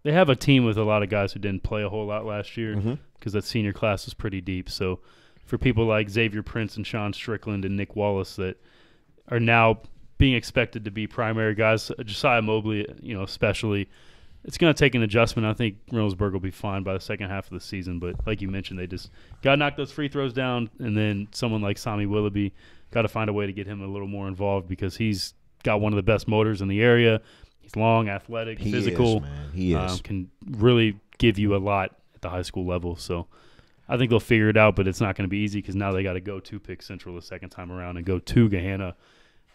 [SPEAKER 2] They have a team with a lot of guys who didn't play a whole lot last year because that senior class was pretty deep. So for people like Xavier Prince and Sean Strickland and Nick Wallace that are now being expected to be primary guys, Josiah Mobley, especially, it's going to take an adjustment. I think Reynoldsburg will be fine by the second half of the season. But like you mentioned, they just got to knock those free throws down. And then someone like Sami Willoughby, got to find a way to get him a little more involved because he's got one of the best motors in the area. He's long, athletic, physical.
[SPEAKER 1] He is.
[SPEAKER 2] Can really give you a lot at the high school level. So I think they'll figure it out, but it's not going to be easy because now they got to go to Pick Central the second time around and go to Gahanna,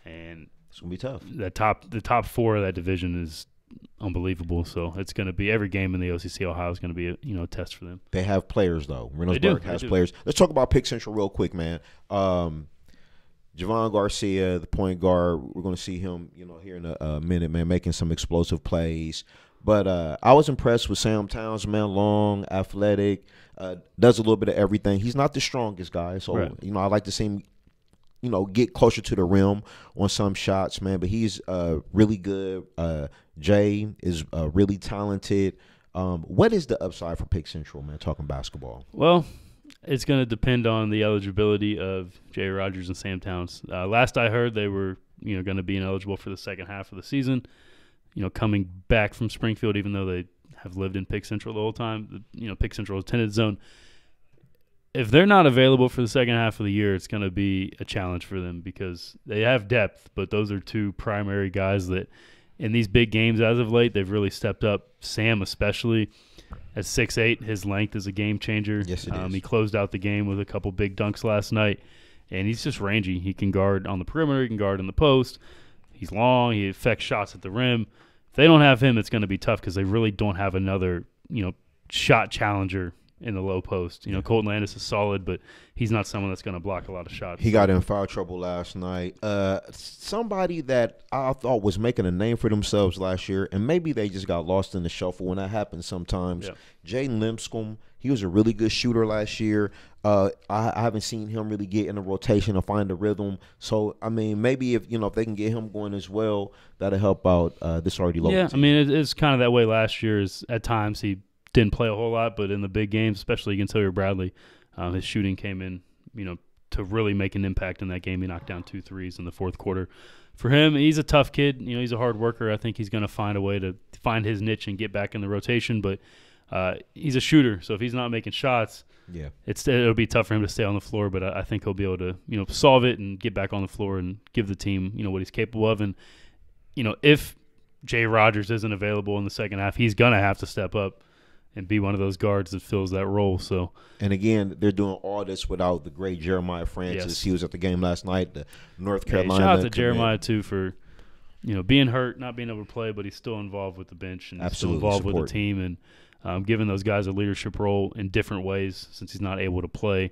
[SPEAKER 2] and
[SPEAKER 1] It's gonna be tough.
[SPEAKER 2] the top 4 of that division is unbelievable. So it's going to be every game in the OCC Ohio is going to be a test for them.
[SPEAKER 1] They have players though. Reynoldsburg has players. Let's talk about Pick Central real quick, man. Javon Garcia, the point guard, we're going to see him, here in a minute, man, making some explosive plays. But I was impressed with Sam Towns, man, long, athletic, does a little bit of everything. He's not the strongest guy, so,
[SPEAKER 2] right.
[SPEAKER 1] I like to see him, get closer to the rim on some shots, man. But he's really good. Jay is really talented. What is the upside for Pick Central, man, talking basketball?
[SPEAKER 2] Well, it's going to depend on the eligibility of Jay Rogers and Sam Towns. Last I heard, they were going to be ineligible for the second half of the season. Coming back from Springfield, even though they have lived in Pick Central the whole time, Pick Central attended zone. If they're not available for the second half of the year, it's going to be a challenge for them because they have depth, but those are 2 primary guys that in these big games as of late, they've really stepped up. Sam especially. At 6'8", his length is a game changer.
[SPEAKER 1] Yes, it is.
[SPEAKER 2] He closed out the game with a couple big dunks last night, and he's just rangy. He can guard on the perimeter. He can guard in the post. He's long. He affects shots at the rim. If they don't have him, it's going to be tough because they really don't have another, shot challenger in the low post. Colton Landis is solid, but he's not someone that's going to block a lot of shots.
[SPEAKER 1] He got in foul trouble last night. Somebody that I thought was making a name for themselves last year, and maybe they just got lost in the shuffle when that happens sometimes. Yeah. Jaden Lipscomb, he was a really good shooter last year. I haven't seen him really get in the rotation or find a rhythm. So, I mean, maybe if they can get him going as well, that'll help out this already low team.
[SPEAKER 2] I mean, it's kind of that way last year. At times he didn't play a whole lot, but in the big games, especially against Hilliard Bradley, his shooting came in, to really make an impact in that game. He knocked down 2 threes in the fourth quarter. For him, he's a tough kid. He's a hard worker. I think he's going to find a way to find his niche and get back in the rotation, but he's a shooter. So if he's not making shots, it'll be tough for him to stay on the floor, but I think he'll be able to, solve it and get back on the floor and give the team, what he's capable of. And, if Jay Rogers isn't available in the second half, he's going to have to step up and be one of those guards that fills that role. So,
[SPEAKER 1] and again, they're doing all this without the great Jeremiah Francis.
[SPEAKER 2] Yes.
[SPEAKER 1] He was at the game last night, the North Carolina.
[SPEAKER 2] Shout out to Jeremiah too for being hurt, not being able to play, but he's still involved with the bench and still involved with the team and giving those guys a leadership role in different ways since he's not able to play.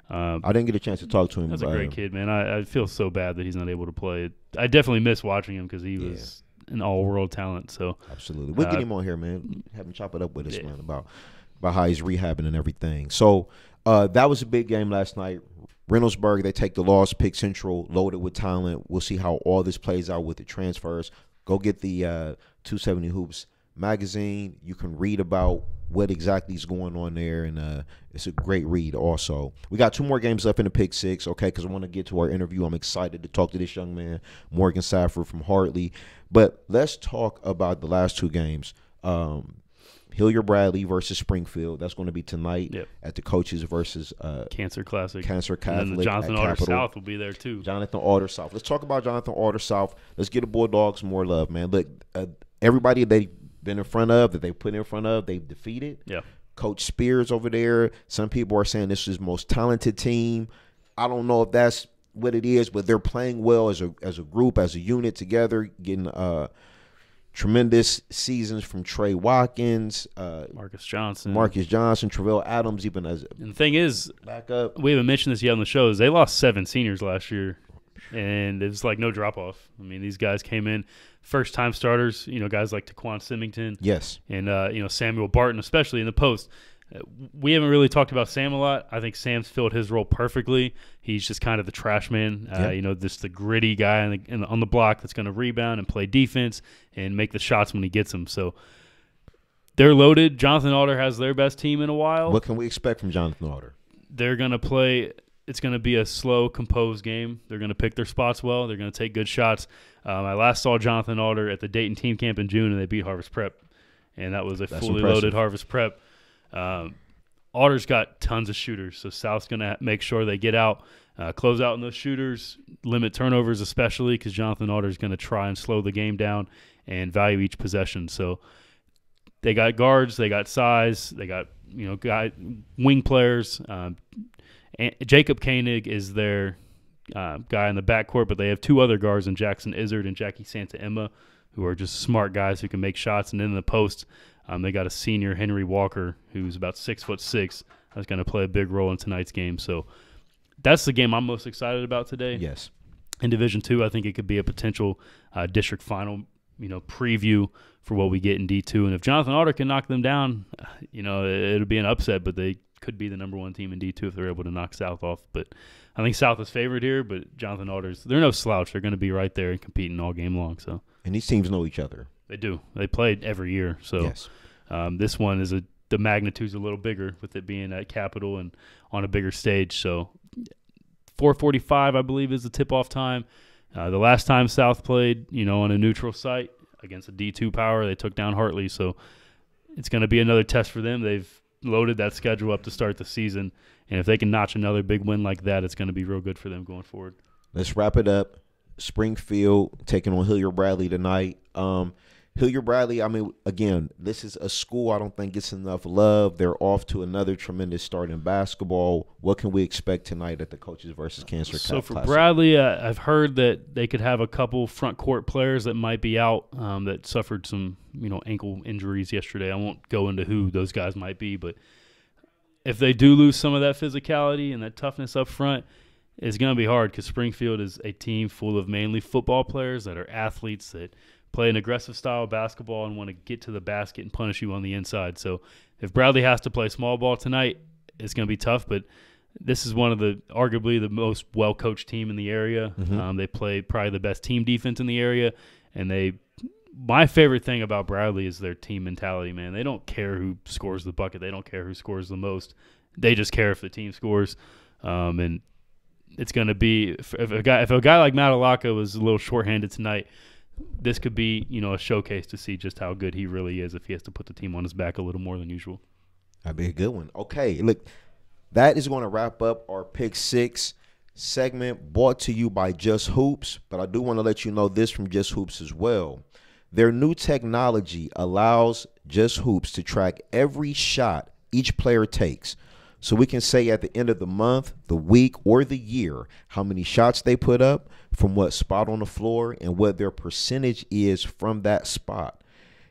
[SPEAKER 1] I didn't get a chance to talk to him.
[SPEAKER 2] That's a great kid, man. I feel so bad that he's not able to play. I definitely miss watching him because he was an all-world talent. So
[SPEAKER 1] absolutely, we'll get him on here, man. Have him chop it up with us, man, about how he's rehabbing and everything. So that was a big game last night. Reynoldsburg, they take the loss. Pick Central, loaded with talent. We'll see how all this plays out with the transfers. Go get the 270 Hoops magazine. You can read about what exactly is going on there, and it's a great read also. We got 2 more games left in the Pick Six, okay, because I want to get to our interview. I'm excited to talk to this young man, Morgan Stafford from Hartley. But let's talk about the last 2 games. Hilliard Bradley versus Springfield. That's going to be tonight at the COHSS versus
[SPEAKER 2] Cancer Classic.
[SPEAKER 1] Cancer Catholic.
[SPEAKER 2] And then the Jonathan Alder South will be there too.
[SPEAKER 1] Jonathan Alder South. Let's talk about Jonathan Alder South. Let's give the Bulldogs more love, man. Look, everybody they've been in front of, that they put in front of, they've defeated.
[SPEAKER 2] Yeah.
[SPEAKER 1] Coach Spears over there. Some people are saying this is the most talented team. I don't know if that's what it is, but they're playing well as a group, as a unit together, getting tremendous seasons from Trey Watkins,
[SPEAKER 2] Marcus Johnson,
[SPEAKER 1] Travell Adams, even as
[SPEAKER 2] and the thing is,
[SPEAKER 1] backup.
[SPEAKER 2] We haven't mentioned this yet on the show. Is they lost 7 seniors last year, and it was like no drop off. I mean, these guys came in first time starters. Guys like Taquan Symington,
[SPEAKER 1] yes, and
[SPEAKER 2] Samuel Barton, especially in the post. We haven't really talked about Sam a lot. I think Sam's filled his role perfectly. He's just kind of the trash man, just the gritty guy on the block that's going to rebound and play defense and make the shots when he gets them. So they're loaded. Jonathan Alder has their best team in a while.
[SPEAKER 1] What can we expect from Jonathan Alder?
[SPEAKER 2] They're going to play – it's going to be a slow, composed game. They're going to pick their spots well. They're going to take good shots. I last saw Jonathan Alder at the Dayton team camp in June, and they beat Harvest Prep. And that was a fully loaded Harvest Prep. Alder's got tons of shooters, so South's going to make sure they get out, close out in those shooters, limit turnovers especially because Jonathan Alder's going to try and slow the game down and value each possession. So they got guards, they got size, they got wing players. Jacob Koenig is their guy in the backcourt, but they have two other guards in Jackson Izzard and Jackie Santa Emma, who are just smart guys who can make shots. And then in the post, they got a senior, Henry Walker, who's about 6'6", that's going to play a big role in tonight's game. So that's the game I'm most excited about today.
[SPEAKER 1] Yes.
[SPEAKER 2] In Division II, I think it could be a potential district final, preview for what we get in D2. And if Jonathan Alder can knock them down, it'll be an upset, but they could be the number one team in D2 if they're able to knock South off. But I think South is favored here, but Jonathan Alder's, they're no slouch. They're going to be right there and competing all game long. So.
[SPEAKER 1] And these teams know each other.
[SPEAKER 2] They do. They played every year. So
[SPEAKER 1] yes.
[SPEAKER 2] This one is the magnitude's a little bigger with it being at Capitol and on a bigger stage. So 4:45, I believe, is the tip-off time. The last time South played, on a neutral site against a D2 power, they took down Hartley. So it's going to be another test for them. They've loaded that schedule up to start the season. And if they can notch another big win like that, it's going to be real good for them going forward.
[SPEAKER 1] Let's wrap it up. Springfield taking on Hilliard-Bradley tonight. Hilliard-Bradley, again, this is a school I don't think gets enough love. They're off to another tremendous start in basketball. What can we expect tonight at the Coaches versus Cancer
[SPEAKER 2] So for
[SPEAKER 1] Classic?
[SPEAKER 2] Bradley, I've heard that they could have a couple front court players that might be out that suffered some, ankle injuries yesterday. I won't go into who those guys might be, but if they do lose some of that physicality and that toughness up front, it's going to be hard because Springfield is a team full of mainly football players that are athletes that play an aggressive style of basketball and want to get to the basket and punish you on the inside. So if Bradley has to play small ball tonight, it's going to be tough, but this is one of arguably the most well-coached team in the area.
[SPEAKER 1] Mm-hmm.
[SPEAKER 2] They play probably the best team defense in the area, and my favorite thing about Bradley is their team mentality, man. They don't care who scores the bucket. They don't care who scores the most. They just care if the team scores. And it's going to be if a guy like Matalaka was a little shorthanded tonight, this could be a showcase to see just how good he really is if he has to put the team on his back a little more than usual.
[SPEAKER 1] That'd be a good one. Okay, look, that is going to wrap up our Pick 6 segment brought to you by Just Hoops. But I do want to let you know this from Just Hoops as well. Their new technology allows Just Hoops to track every shot each player takes. So we can say at the end of the month, the week, or the year how many shots they put up, from what spot on the floor, and what their percentage is from that spot.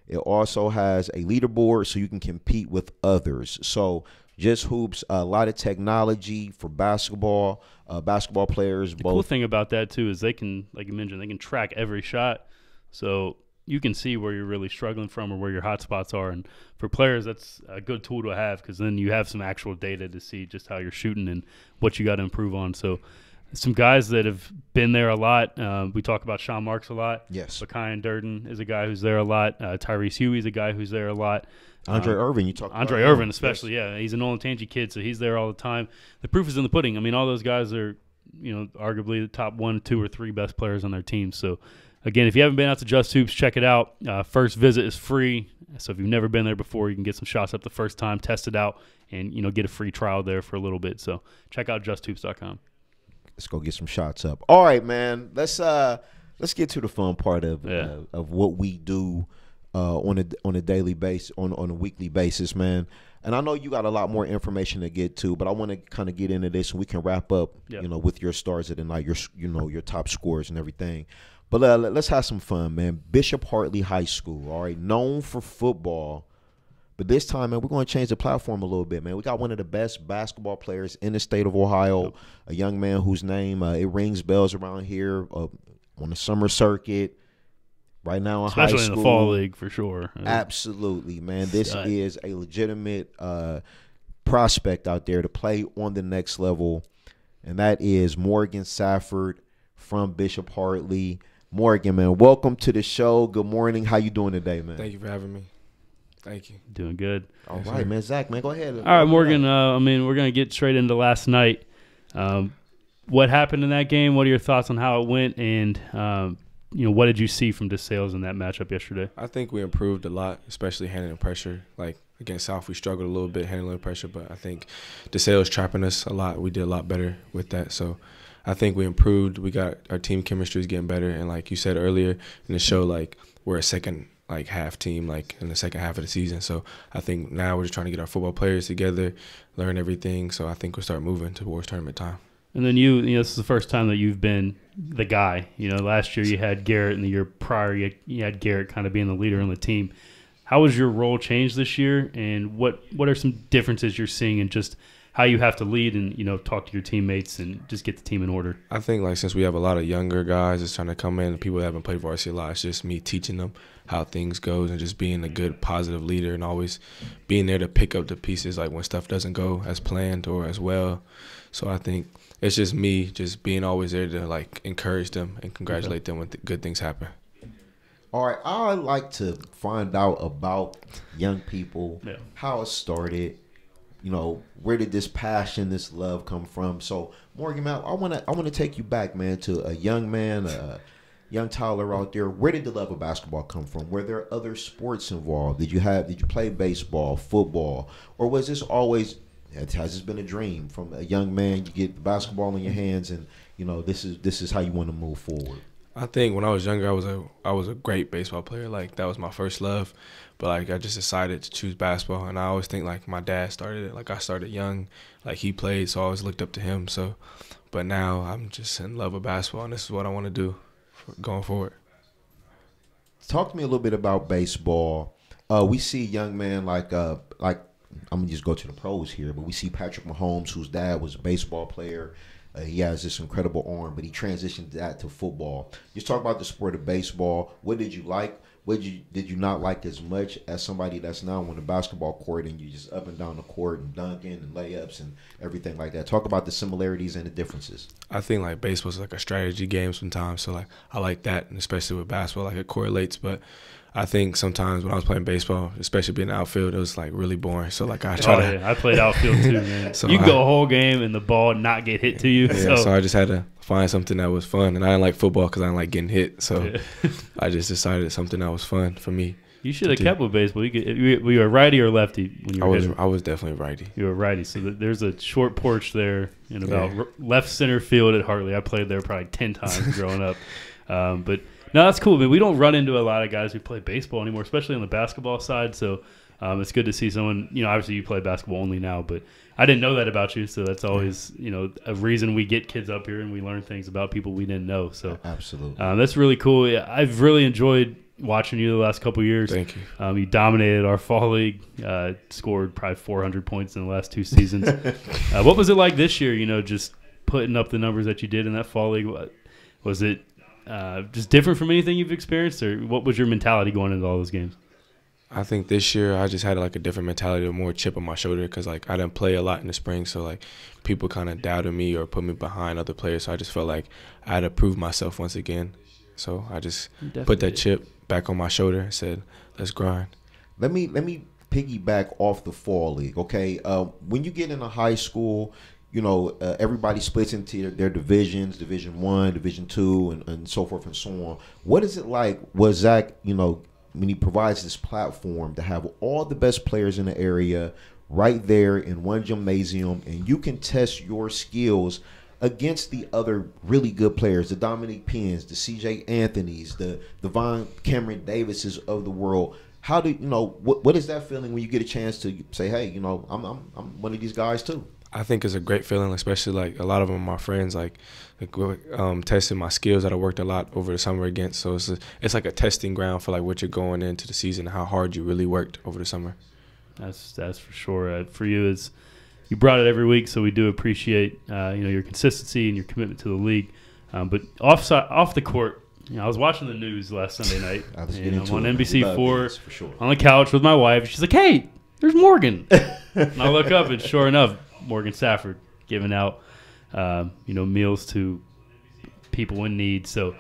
[SPEAKER 1] It also has a leaderboard so you can compete with others. So Just Hoops, a lot of technology for basketball players.
[SPEAKER 2] The cool thing about that, too, is they can, like you mentioned, they can track every shot. So you can see where you're really struggling from or where your hot spots are. And for players, that's a good tool to have because then you have some actual data to see just how you're shooting and what you got to improve on. So some guys that have been there a lot. We talk about Sean Marks a lot.
[SPEAKER 1] Yes.
[SPEAKER 2] Bakayan Durden is a guy who's there a lot. Tyrese Huey's a guy who's there a lot.
[SPEAKER 1] Andre Irvin, you talk about
[SPEAKER 2] Andre Irvin especially, yes. Yeah. He's a Nolantangi kid, so he's there all the time. The proof is in the pudding. All those guys are, arguably the top 1, 2, or 3 best players on their team. So, again, if you haven't been out to Just Hoops, check it out. First visit is free. So if you've never been there before, you can get some shots up the first time, test it out, and, get a free trial there for a little bit. So check out justhoops.com.
[SPEAKER 1] Let's go get some shots up. All right, man. Let's get to the fun part of what we do on a daily basis, on a weekly basis, man. And I know you got a lot more information to get to, but I want to kind of get into this and we can wrap up, with your stars of the night, your top scores and everything. But let's have some fun, man. Bishop Hartley High School, all right, known for football. But this time, man, we're going to change the platform a little bit, man. We got one of the best basketball players in the state of Ohio, a young man whose name, it rings bells around here on the summer circuit, right now in high school.
[SPEAKER 2] Especially in the fall league, for sure.
[SPEAKER 1] Absolutely, man. This is a legitimate prospect out there to play on the next level, and that is Morgan Stafford from Bishop Hartley. Morgan, man, welcome to the show. Good morning. How you doing today, man?
[SPEAKER 3] Thank you for having me. Thank you.
[SPEAKER 2] Doing good.
[SPEAKER 1] All right, man. Zach, man, go ahead.
[SPEAKER 2] All right, Morgan, we're going to get straight into last night. What happened in that game? What are your thoughts on how it went? And, what did you see from DeSales in that matchup yesterday?
[SPEAKER 3] I think we improved a lot, especially handling pressure. Like, against South, we struggled a little bit handling pressure, but I think DeSales trapping us a lot. We did a lot better with that. So I think we improved. We got our team chemistry is getting better. And like you said earlier in the show, like, we're a second like half team like in the second half of the season. So I think now we're just trying to get our football players together, learn everything. So I think we'll start moving towards tournament time.
[SPEAKER 2] And then you know, this is the first time that you've been the guy. You know, last year you had Garrett, and the year prior you had Garrett kind of being the leader on the team. How has your role changed this year, and what are some differences you're seeing in just how you have to lead and, you know, talk to your teammates and just get the team in order?
[SPEAKER 3] I think, like, since we have a lot of younger guys that's trying to come in, people that haven't played varsity a lot, it's just me teaching them how things goes and just being a good, positive leader and always being there to pick up the pieces, like when stuff doesn't go as planned or as well. So I think it's just me just being always there to, like, encourage them and congratulate them when good things happen.
[SPEAKER 1] All right, I like to find out about young people, how it started. You know, where did this passion, this love come from? So, Morgan, man, I wanna take you back, man, to a young man, a young Tyler out there. Where did the love of basketball come from? Were there other sports involved? Did you play baseball, football, or was this always? Has this been a dream from a young man? You get the basketball in your hands, and you know this is how you want to move forward.
[SPEAKER 3] I think when I was younger, I was a great baseball player. Like, that was my first love. But, like, I just decided to choose basketball. And I always think, like, my dad started it. Like, I started young. Like, he played, so I always looked up to him. So, but now I'm just in love with basketball, and this is what I want to do going forward.
[SPEAKER 1] Talk to me a little bit about baseball. We see a young man like I'm going to just go to the pros here, but we see Patrick Mahomes, whose dad was a baseball player. He has this incredible arm, but he transitioned that to football. Just talk about the sport of baseball. What did you like? What did you not like as much as somebody that's now on the basketball court and you just up and down the court and dunking and layups and everything like that? Talk about the similarities and the differences.
[SPEAKER 3] I think, like, baseball is like a strategy game sometimes. So, like, I like that, and especially with basketball, like, it correlates. But I think sometimes when I was playing baseball, especially being outfield, it was, like, really boring. So, like, I
[SPEAKER 2] played outfield too, man. So you go a whole game and the ball not get hit to you.
[SPEAKER 3] Yeah, so I just had to find something that was fun. And I didn't like football because I didn't like getting hit. So I just decided something that was fun for me.
[SPEAKER 2] You should have kept with baseball. Were you a righty or lefty when you were
[SPEAKER 3] I was definitely righty.
[SPEAKER 2] You were righty. So there's a short porch there in about left center field at Hartley. I played there probably 10 times growing up. But no, that's cool, man. We don't run into a lot of guys who play baseball anymore, especially on the basketball side. So it's good to see someone, you know, obviously you play basketball only now, but I didn't know that about you. So that's always, you know, a reason we get kids up here and we learn things about people we didn't know. So
[SPEAKER 1] absolutely.
[SPEAKER 2] That's really cool. Yeah, I've really enjoyed watching you the last couple of years.
[SPEAKER 3] Thank you.
[SPEAKER 2] You dominated our fall league, scored probably 400 points in the last 2 seasons. What was it like this year, you know, just putting up the numbers that you did in that fall league? Was it just different from anything you've experienced, or what was your mentality going into all those games?
[SPEAKER 3] I think this year I just had, like, a different mentality, more chip on my shoulder because, like, I didn't play a lot in the spring. So, like, people kind of doubted me or put me behind other players. So I just felt like I had to prove myself once again. So I just put that chip back on my shoulder and said, let's grind.
[SPEAKER 1] Let me piggyback off the fall league, okay? When you get into high school, you know, everybody splits into their divisions, Division 1, Division 2, and so forth and so on. What is it like? Was Zach, you know, when he provides this platform to have all the best players in the area right there in one gymnasium, and you can test your skills against the other really good players, the Dominic Penns, the CJ Anthonys, the Von Cameron Davises of the world. How do you know? What is that feeling when you get a chance to say, hey, you know, I'm one of these guys too?
[SPEAKER 3] I think it's a great feeling, especially, like, a lot of them are my friends, like testing my skills that I worked a lot over the summer against. So it's like a testing ground for, like, what you're going into the season, how hard you really worked over the summer. That's
[SPEAKER 2] for sure. For you, is you brought it every week, so we do appreciate you know, your consistency and your commitment to the league. But off the court, you know, I was watching the news last Sunday night.
[SPEAKER 1] I was
[SPEAKER 2] I'm on NBC4
[SPEAKER 1] for sure.
[SPEAKER 2] On the couch with my wife. She's like, "Hey, there's Morgan." And I look up, and sure enough, Morgan Stafford giving out you know, meals to people in need. So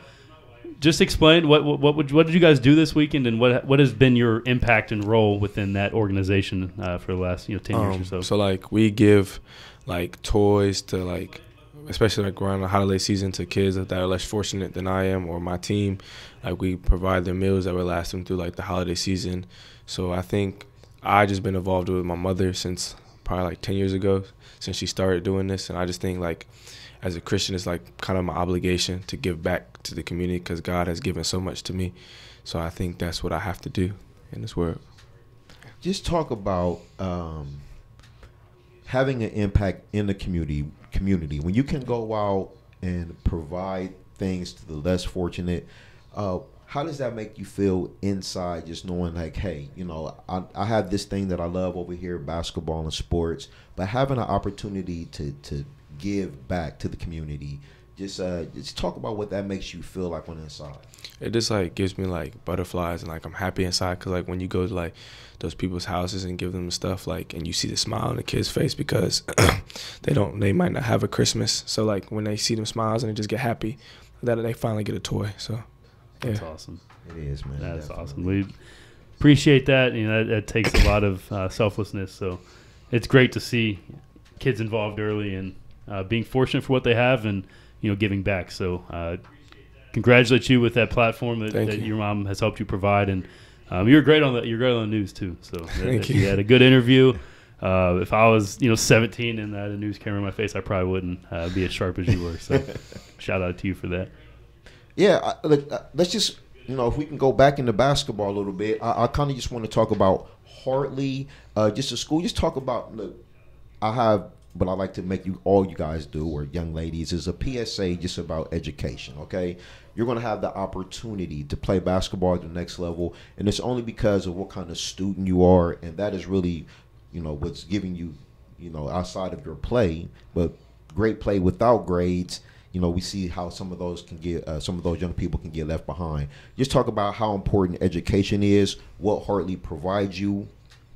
[SPEAKER 2] just explain what did you guys do this weekend, and what has been your impact and role within that organization for the last, you know, 10 years or so?
[SPEAKER 3] So, like, we give, like, toys to, like, especially, like, around the holiday season, to kids that are less fortunate than I am or my team. Like, we provide them meals that will last them through, like, the holiday season. So I think I just been involved with my mother since probably like 10 years ago, since she started doing this. And I just think, like, as a Christian, it's like kind of my obligation to give back to the community because God has given so much to me. So I think that's what I have to do in this world.
[SPEAKER 1] Just talk about having an impact in the community. When you can go out and provide things to the less fortunate, how does that make you feel inside, just knowing like, hey, you know, I have this thing that I love over here, basketball and sports, but having an opportunity to give back to the community, just talk about what that makes you feel like on the inside.
[SPEAKER 3] It just like gives me like butterflies, and like I'm happy inside, because like when you go to like those people's houses and give them stuff, like, and you see the smile on the kid's face because they might not have a Christmas, so like when they see them smiles and they just get happy that they finally get a toy. So yeah.
[SPEAKER 2] That's awesome.
[SPEAKER 1] It is, man.
[SPEAKER 2] That's
[SPEAKER 1] definitely.
[SPEAKER 2] awesome. We appreciate that. You know, that takes a lot of selflessness. So it's great to see kids involved early and being fortunate for what they have, and you know, giving back. So congratulate you with that platform that your mom has helped you provide, and you're great on the news too. So you had a good interview. If I was 17 and I had a news camera in my face, I probably wouldn't be as sharp as you were. So shout out to you for that.
[SPEAKER 1] Yeah, let's just, if we can go back into basketball a little bit, I kind of just want to talk about Hartley, just a school. Just talk about, look, I have, but I like to make all you guys do, or young ladies, is a PSA just about education, okay? You're going to have the opportunity to play basketball at the next level, and it's only because of what kind of student you are, and that is really, what's giving you, outside of your play, but great play without grades. We see how some of those young people can get left behind. Just talk about how important education is, what Hartley provides you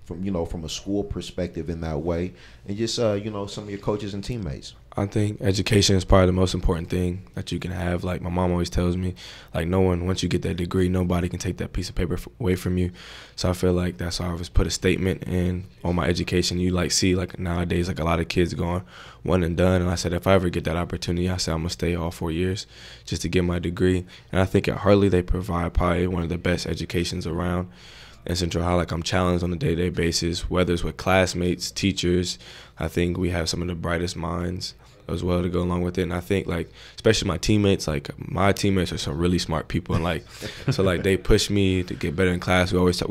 [SPEAKER 1] from a school perspective in that way, and just some of your coaches and teammates.
[SPEAKER 3] I think education is probably the most important thing that you can have. Like my mom always tells me, like once you get that degree, nobody can take that piece of paper away from you. So I feel like that's why I always put a statement in on my education. You see nowadays a lot of kids going one and done, and I said if I ever get that opportunity, I said I'm gonna stay all 4 years just to get my degree. And I think at Hartley they provide probably one of the best educations around. In Central High, I'm challenged on a day-to-day basis, whether it's with classmates, teachers. I think we have some of the brightest minds as well to go along with it. And I think especially my teammates, my teammates are some really smart people, and so they push me to get better in class. We always talk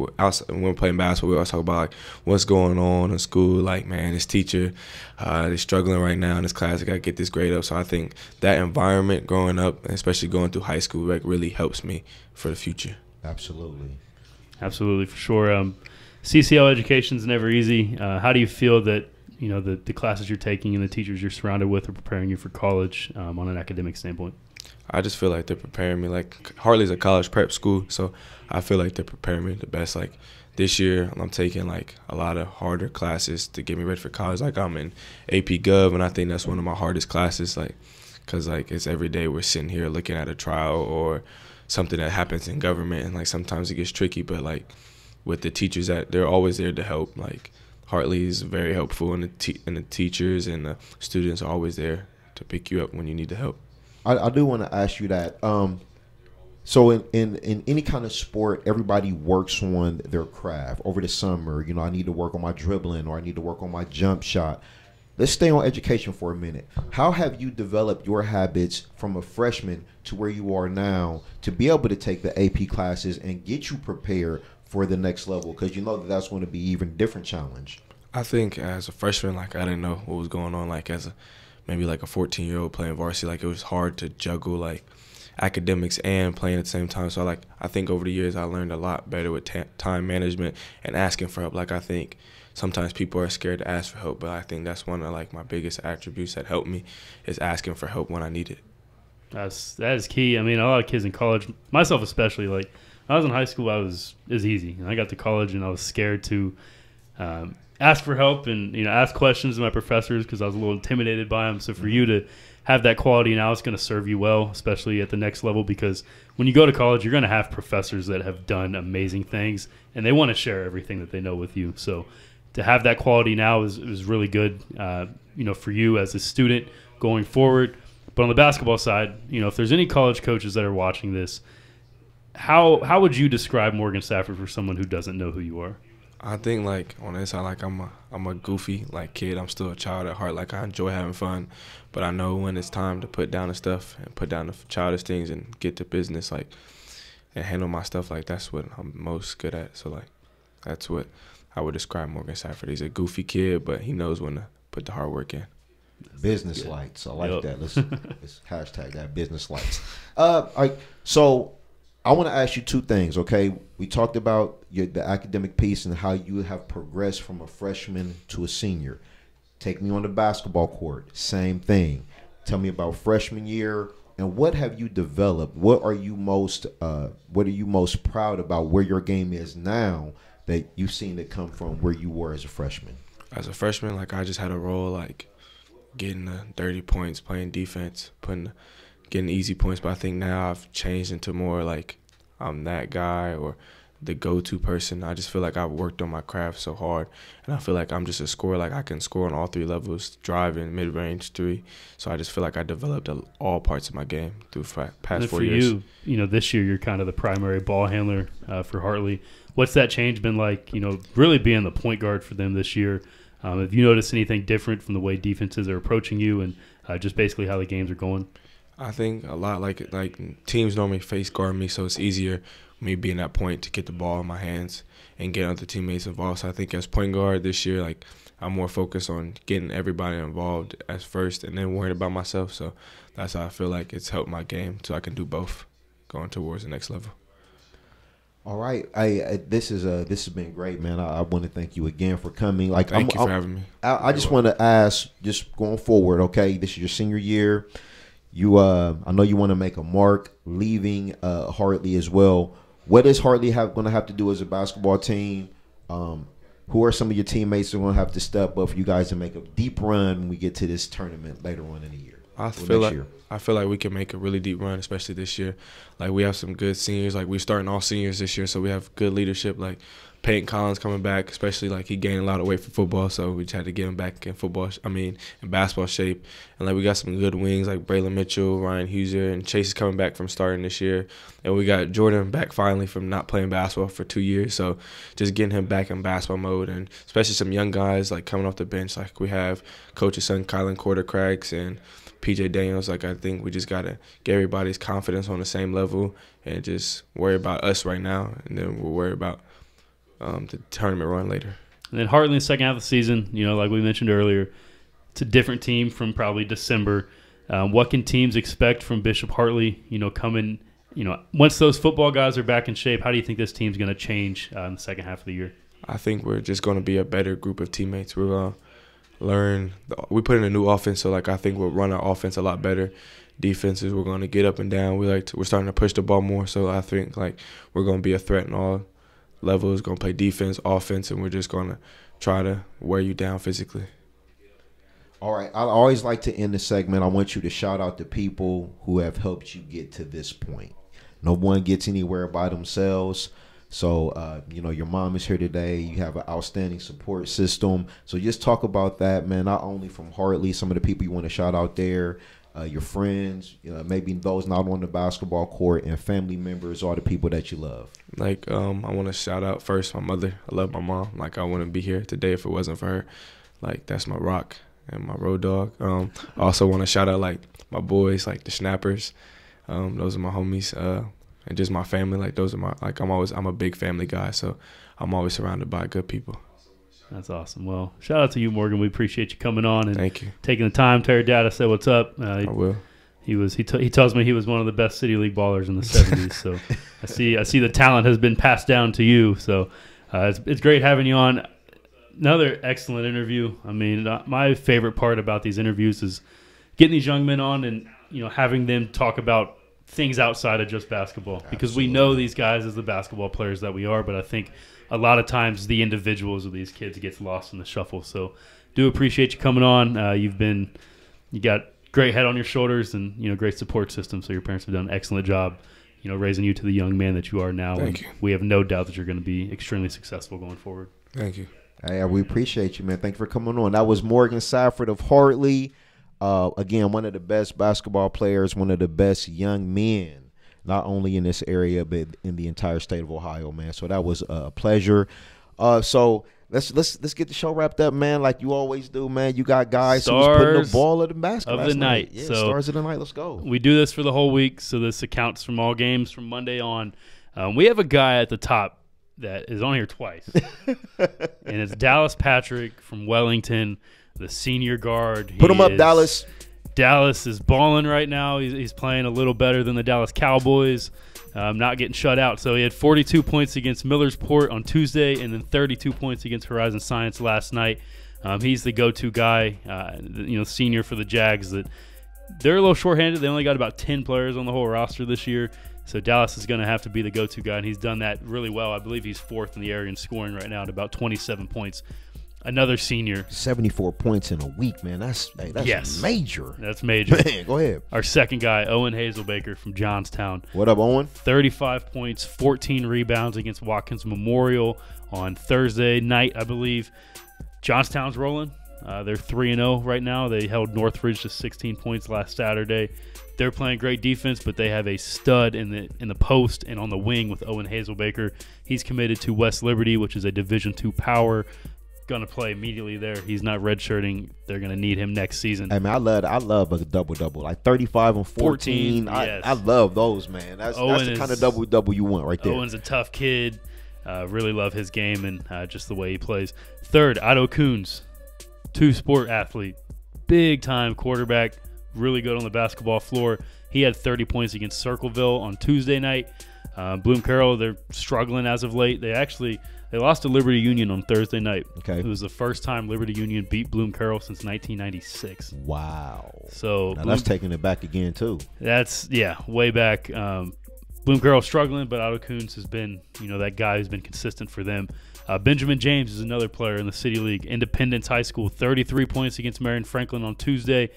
[SPEAKER 3] when we're playing basketball, we always talk about what's going on in school. Man, this teacher, they're struggling right now in this class. I gotta get this grade up. So I think that environment growing up, especially going through high school, really helps me for the future.
[SPEAKER 2] Absolutely, for sure. CCL education is never easy. How do you feel that the classes you're taking and the teachers you're surrounded with are preparing you for college on an academic standpoint?
[SPEAKER 3] I just feel like they're preparing me. Hartley's a college prep school, so I feel like they're preparing me the best. This year, I'm taking a lot of harder classes to get me ready for college. I'm in AP Gov, and I think that's one of my hardest classes. Because it's every day we're sitting here looking at a trial or something that happens in government, and sometimes it gets tricky, but with the teachers that they're always there to help. Hartley is very helpful, and the teachers and the students are always there to pick you up when you need the help.
[SPEAKER 1] I do want to ask you that. So in any kind of sport, everybody works on their craft over the summer. I need to work on my dribbling, or I need to work on my jump shot. Let's stay on education for a minute. How have you developed your habits from a freshman to where you are now to be able to take the AP classes and get you prepared for the next level? Because that's going to be even different challenge.
[SPEAKER 3] I think as a freshman, I didn't know what was going on. As maybe a 14-year-old playing varsity, it was hard to juggle academics and playing at the same time. So I think over the years I learned a lot better with time management and asking for help. I think sometimes people are scared to ask for help, but I think that's one of my biggest attributes that helped me is asking for help when I need it.
[SPEAKER 2] That is key. I mean, a lot of kids in college, myself especially, when I was in high school, it was easy. And I got to college and I was scared to ask for help and ask questions to my professors because I was a little intimidated by them. So for you to have that quality now, it's going to serve you well, especially at the next level, because when you go to college, you're going to have professors that have done amazing things and they want to share everything that they know with you. So to have that quality now is really good, for you as a student going forward. But on the basketball side, if there's any college coaches that are watching this, how would you describe Morgan Stafford for someone who doesn't know who you are?
[SPEAKER 3] I think on this side, I'm a goofy kid. I'm still a child at heart. I enjoy having fun, but I know when it's time to put down the stuff and put down the childish things and get to business. and handle my stuff. Like, that's what I'm most good at. So, like, that's what I would describe Morgan Stafford. He's a goofy kid, but he knows when to put the hard work in.
[SPEAKER 1] Business lights. I like that. Let's hashtag that, business lights. All right, so I want to ask you two things, okay? We talked about the academic piece and how you have progressed from a freshman to a senior. Take me on the basketball court. Same thing. Tell me about freshman year, and what have you developed? What are you most proud about where your game is now that you've seen it come from where you were as a freshman?
[SPEAKER 3] As a freshman, like, I just had a role, like, getting the 30 points, playing defense, getting easy points. But I think now I've changed into more like I'm that guy or the go-to person. I just feel like I've worked on my craft so hard, and I feel like I'm just a scorer. Like, I can score on all three levels, driving, mid-range, three. So I just feel like I developed all parts of my game through past 4 years.
[SPEAKER 2] For you, this year you're kind of the primary ball handler for Hartley. What's that change been like, really being the point guard for them this year? Have you noticed anything different from the way defenses are approaching you and just basically how the games are going?
[SPEAKER 3] I think a lot like teams normally face guard me, so it's easier me being that point to get the ball in my hands and get other teammates involved. So I think as point guard this year, like, I'm more focused on getting everybody involved as first and then worried about myself. So that's how I feel like it's helped my game, so I can do both going towards the next level.
[SPEAKER 1] All right, this has been great, man. I want to thank you again for coming. Like,
[SPEAKER 3] Thank you for having me.
[SPEAKER 1] I just want to ask, just going forward, okay? This is your senior year. I know you want to make a mark, leaving Hartley as well. What is Hartley going to have to do as a basketball team? Who are some of your teammates that are going to have to step up for you guys to make a deep run when we get to this tournament later on in the year?
[SPEAKER 3] I feel like we can make a really deep run, especially this year. Like, we have some good seniors. Like, we're starting all seniors this year, so we have good leadership. Like, Peyton Collins coming back, especially, like, he gained a lot of weight for football, so we just had to get him back in basketball shape. And, like, we got some good wings like Braylon Mitchell, Ryan Huser, and Chase is coming back from starting this year. And we got Jordan back finally from not playing basketball for 2 years. So just getting him back in basketball mode, and especially some young guys, like, coming off the bench. Like, we have Coach's son, Kylan Quarter-Craggs, and PJ Daniels. Like, I think we just got to get everybody's confidence on the same level and just worry about us right now, and then we'll worry about the tournament run later.
[SPEAKER 2] And then Hartley in the second half of the season, like we mentioned earlier, it's a different team from probably December. What can teams expect from Bishop Hartley, coming, once those football guys are back in shape? How do you think this team's going to change in the second half of the year?
[SPEAKER 3] I think we're just going to be a better group of teammates. We're going to learn. We put in a new offense, so, like, I think we'll run our offense a lot better. Defenses, we're going to get up and down. We're starting to push the ball more, so I think, like, we're going to be a threat in all levels. Going to play defense, offense, and we're just going to try to wear you down physically.
[SPEAKER 1] All right, I always like to end the segment. I want you to shout out the people who have helped you get to this point. No one gets anywhere by themselves. So, your mom is here today. You have an outstanding support system. So just talk about that, man, not only from Hartley, some of the people you want to shout out there, your friends, maybe those not on the basketball court, and family members, or the people that you love. Like,
[SPEAKER 3] I want to shout out first my mother. I love my mom. Like, I wouldn't be here today if it wasn't for her. Like, that's my rock and my road dog. I also want to shout out, like, my boys, like the Snappers. Those are my homies. And just my family, like, those are my, like, I'm a big family guy, so I'm always surrounded by good people.
[SPEAKER 2] That's awesome. Well, shout out to you, Morgan. We appreciate you coming on and
[SPEAKER 3] Thank you.
[SPEAKER 2] Taking the time. Tell your dad I said what's up.
[SPEAKER 3] I will.
[SPEAKER 2] He tells me he was one of the best City League ballers in the 70s. So I see the talent has been passed down to you. So it's great having you on. Another excellent interview. I mean, my favorite part about these interviews is getting these young men on and having them talk about things outside of just basketball. Because we know these guys as the basketball players that we are, but I think a lot of times the individuals of these kids gets lost in the shuffle. So do appreciate you coming on. You got great head on your shoulders and great support system. So your parents have done an excellent job, raising you to the young man that you are now.
[SPEAKER 3] Thank you.
[SPEAKER 2] We have no doubt that you're going to be extremely successful going forward.
[SPEAKER 3] Thank you.
[SPEAKER 1] Hey, we appreciate you, man. Thank you for coming on. That was Morgan Stafford of Hartley. Again, one of the best basketball players, one of the best young men, not only in this area but in the entire state of Ohio, man. So that was a pleasure. So let's get the show wrapped up, man. Like you always do, man. You got guys who's putting the ball of the basket
[SPEAKER 2] of the night.
[SPEAKER 1] Yeah,
[SPEAKER 2] so
[SPEAKER 1] stars of the night. Let's go.
[SPEAKER 2] We do this for the whole week, so this accounts from all games from Monday on. We have a guy at the top that is on here twice, and it's Dallas Patrick from Wellington, the senior guard.
[SPEAKER 1] Put him up, Dallas.
[SPEAKER 2] Dallas is balling right now. He's playing a little better than the Dallas Cowboys, not getting shut out. So he had 42 points against Millersport on Tuesday and then 32 points against Horizon Science last night. He's the go-to guy, senior for the Jags. That they're a little shorthanded. They only got about 10 players on the whole roster this year. So Dallas is going to have to be the go-to guy, and he's done that really well. I believe he's fourth in the area in scoring right now at about 27 points. Another senior.
[SPEAKER 1] 74 points in a week, man. That's major.
[SPEAKER 2] That's major.
[SPEAKER 1] Man, go ahead.
[SPEAKER 2] Our second guy, Owen Hazelbaker from Johnstown.
[SPEAKER 1] What up, Owen?
[SPEAKER 2] 35 points, 14 rebounds against Watkins Memorial on Thursday night, I believe. Johnstown's rolling. They're 3-0 right now. They held Northridge to 16 points last Saturday. They're playing great defense, but they have a stud in the post and on the wing with Owen Hazelbaker. He's committed to West Liberty, which is a Division II power. Going to play immediately there. He's not redshirting. They're going to need him next season.
[SPEAKER 1] I mean, I love a double-double, like 35 and 14.
[SPEAKER 2] Yes.
[SPEAKER 1] I love those, man. That's the kind of double-double you want right there.
[SPEAKER 2] Owen's a tough kid. Really love his game and just the way he plays. Third, Otto Coons, two-sport athlete, big-time quarterback, really good on the basketball floor. He had 30 points against Circleville on Tuesday night. Bloom Carroll, they're struggling as of late. They lost to Liberty Union on Thursday night.
[SPEAKER 1] Okay.
[SPEAKER 2] It was the first time Liberty Union beat Bloom Carroll since 1996.
[SPEAKER 1] Wow.
[SPEAKER 2] So
[SPEAKER 1] that's taking it back again, too.
[SPEAKER 2] That's, way back. Bloom Carroll struggling, but Otto Coons has been, that guy who's been consistent for them. Benjamin James is another player in the City League. Independence High School, 33 points against Marion Franklin on Tuesday.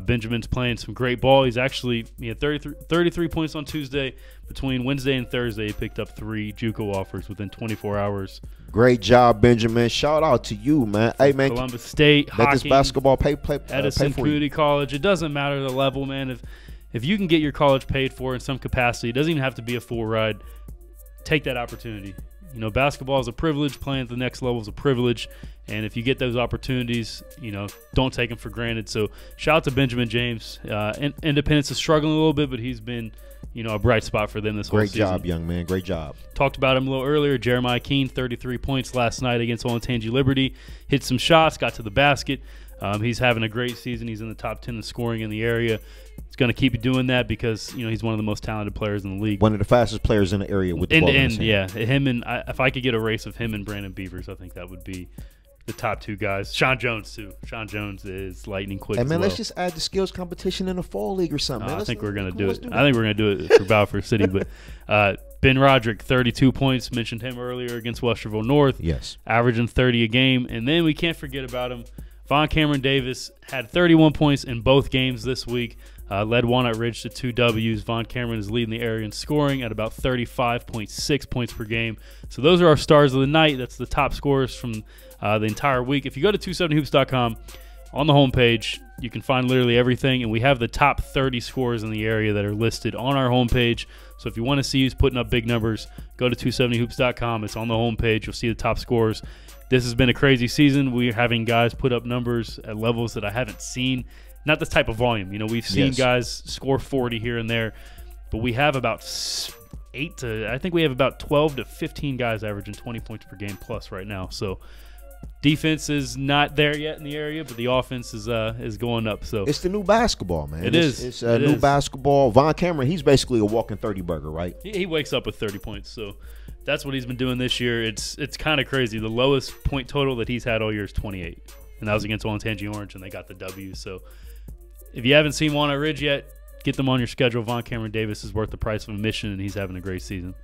[SPEAKER 2] Benjamin's playing some great ball. He had 33 points on Tuesday. Between Wednesday and Thursday, he picked up 3 JUCO offers within 24 hours.
[SPEAKER 1] Great job, Benjamin. Shout out to you, man. Hey, man.
[SPEAKER 2] Columbus State,
[SPEAKER 1] let this basketball pay
[SPEAKER 2] Edison
[SPEAKER 1] for you.
[SPEAKER 2] Cootie College. It doesn't matter the level, man. If you can get your college paid for in some capacity, it doesn't even have to be a full ride. Take that opportunity. Basketball is a privilege. Playing at the next level is a privilege. And if you get those opportunities, don't take them for granted. So shout out to Benjamin James. Independence is struggling a little bit, but he's been, a bright spot for them this whole season.
[SPEAKER 1] Great job, young man. Great job.
[SPEAKER 2] Talked about him a little earlier. Jeremiah Keene, 33 points last night against Olentangy Liberty. Hit some shots, got to the basket. He's having a great season. He's in the top 10 in scoring in the area. He's going to keep doing that because he's one of the most talented players in the league.
[SPEAKER 1] One of the fastest players in the area with the ball in his hand.
[SPEAKER 2] Yeah. Him and if I could get a race of him and Brandon Beavers, I think that would be the top 2 guys. Sean Jones too. Sean Jones is lightning quick.
[SPEAKER 1] Hey man,
[SPEAKER 2] as well.
[SPEAKER 1] Let's just add the skills competition in the fall league or something.
[SPEAKER 2] I think we're going to do it. I think we're going to do it for Balfour City. But Ben Roderick, 32 points. Mentioned him earlier against Westerville North.
[SPEAKER 1] Yes.
[SPEAKER 2] Averaging 30 a game. And then we can't forget about him. Von Cameron Davis had 31 points in both games this week. Led Walnut Ridge to 2 W's. Von Cameron is leading the area in scoring at about 35.6 points per game. So those are our stars of the night. That's the top scorers from the entire week. If you go to 270hoops.com, on the homepage, you can find literally everything. And we have the top 30 scorers in the area that are listed on our homepage. So if you want to see who's putting up big numbers, go to 270hoops.com. It's on the homepage. You'll see the top scorers. This has been a crazy season. We're having guys put up numbers at levels that I haven't seen. Not this type of volume. We've seen guys score 40 here and there, but we have about 12 to 15 guys averaging 20 points per game plus right now. So defense is not there yet in the area, but the offense is going up. So
[SPEAKER 1] it's the new basketball, man.
[SPEAKER 2] It's
[SPEAKER 1] new basketball. Von Cameron, he's basically a walking 30 burger, right?
[SPEAKER 2] He wakes up with 30 points. So that's what he's been doing this year. It's kind of crazy. The lowest point total that he's had all year is 28, and that was against Olentangy Orange, and they got the W. So if you haven't seen Walnut Ridge yet, get them on your schedule. Von Cameron Davis is worth the price of admission, and he's having a great season.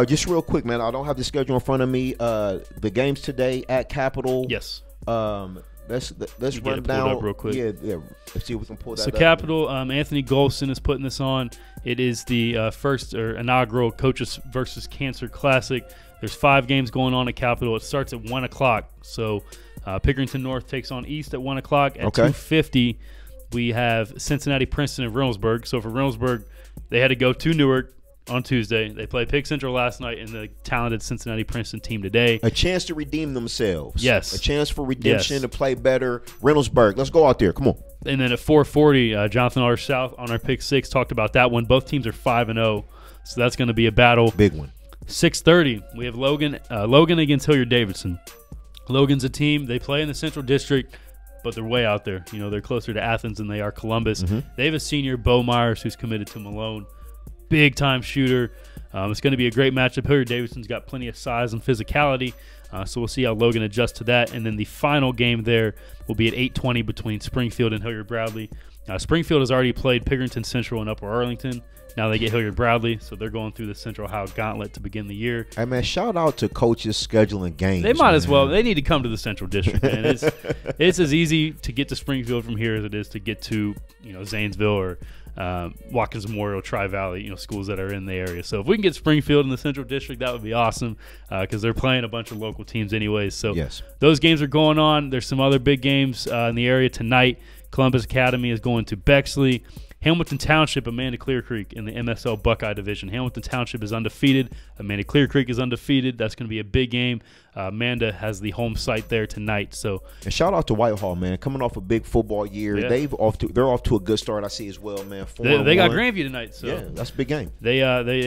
[SPEAKER 1] Just real quick, man. I don't have the schedule in front of me. The games today at Capitol.
[SPEAKER 2] Yes.
[SPEAKER 1] Let's run
[SPEAKER 2] down up real quick.
[SPEAKER 1] Yeah. Let's see if we can pull that up.
[SPEAKER 2] So Capitol, Anthony Golson is putting this on. It is the first or inaugural COHSS versus Cancer Classic. There's 5 games going on at Capitol. It starts at 1 o'clock. So Pickerington North takes on East at 1 o'clock. At 2:50, we have Cincinnati, Princeton, and Reynoldsburg. So for Reynoldsburg, they had to go to Newark on Tuesday. They played Pick Central last night and the talented Cincinnati Princeton team today.
[SPEAKER 1] A chance to redeem themselves.
[SPEAKER 2] Yes.
[SPEAKER 1] A chance for redemption to play better. Reynoldsburg, let's go out there. Come on.
[SPEAKER 2] And then at 4:40, Jonathan R. South on our Pick 6 talked about that one. Both teams are 5-0. So that's going to be a battle.
[SPEAKER 1] Big one.
[SPEAKER 2] 6:30, we have Logan against Hilliard-Davidson. Logan's a team. They play in the Central District, but they're way out there. They're closer to Athens than they are Columbus. They have a senior, Bo Myers, who's committed to Malone. Big-time shooter. It's going to be a great matchup. Hilliard-Davidson's got plenty of size and physicality, so we'll see how Logan adjusts to that. And then the final game there will be at 8:20 between Springfield and Hilliard-Bradley. Springfield has already played Pickerington Central and Upper Arlington. Now they get Hilliard-Bradley, so they're going through the Central Ohio Gauntlet to begin the year.
[SPEAKER 1] Hey, man, shout out to coaches scheduling games.
[SPEAKER 2] They might as well. They need to come to the Central District, man. It's as easy to get to Springfield from here as it is to get to Zanesville or Watkins Memorial, Tri-Valley, schools that are in the area. So if we can get Springfield in the Central District, that would be awesome because they're playing a bunch of local teams anyways. So
[SPEAKER 1] yes,
[SPEAKER 2] those games are going on. There's some other big games in the area tonight. Columbus Academy is going to Bexley. Hamilton Township, Amanda Clear Creek in the MSL Buckeye Division. Hamilton Township is undefeated. Amanda Clear Creek is undefeated. That's going to be a big game. Amanda has the home site there tonight. So,
[SPEAKER 1] and shout out to Whitehall, man, coming off a big football year.
[SPEAKER 2] Yeah.
[SPEAKER 1] They're off to a good start, I see as well, man.
[SPEAKER 2] They got Grandview tonight. So
[SPEAKER 1] yeah, that's a big game.
[SPEAKER 2] They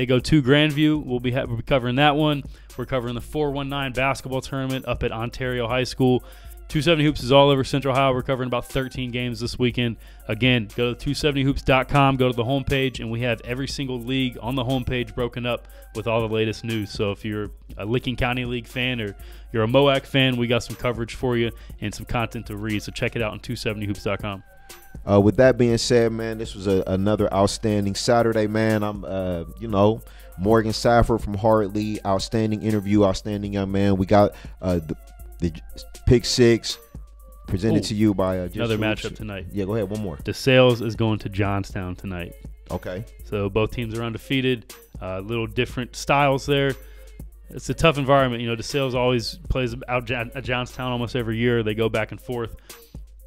[SPEAKER 2] go to Grandview. We'll be covering that one. We're covering the 419 basketball tournament up at Ontario High School. 270 Hoops is all over Central Ohio. We're covering about 13 games this weekend. Again, go to 270hoops.com, go to the homepage, and we have every single league on the homepage broken up with all the latest news. So if you're a Licking County League fan or you're a MOAC fan, we got some coverage for you and some content to read. So check it out on 270hoops.com.
[SPEAKER 1] With that being said, man, this was another outstanding Saturday, man. I'm, Morgan Stafford from Hartley, outstanding interview, outstanding young man. We got the Pick Six presented to you by
[SPEAKER 2] another matchup tonight.
[SPEAKER 1] Yeah, go ahead. One more.
[SPEAKER 2] DeSales is going to Johnstown tonight.
[SPEAKER 1] Okay.
[SPEAKER 2] So both teams are undefeated. Little different styles there. It's a tough environment. DeSales always plays out at Johnstown almost every year. They go back and forth.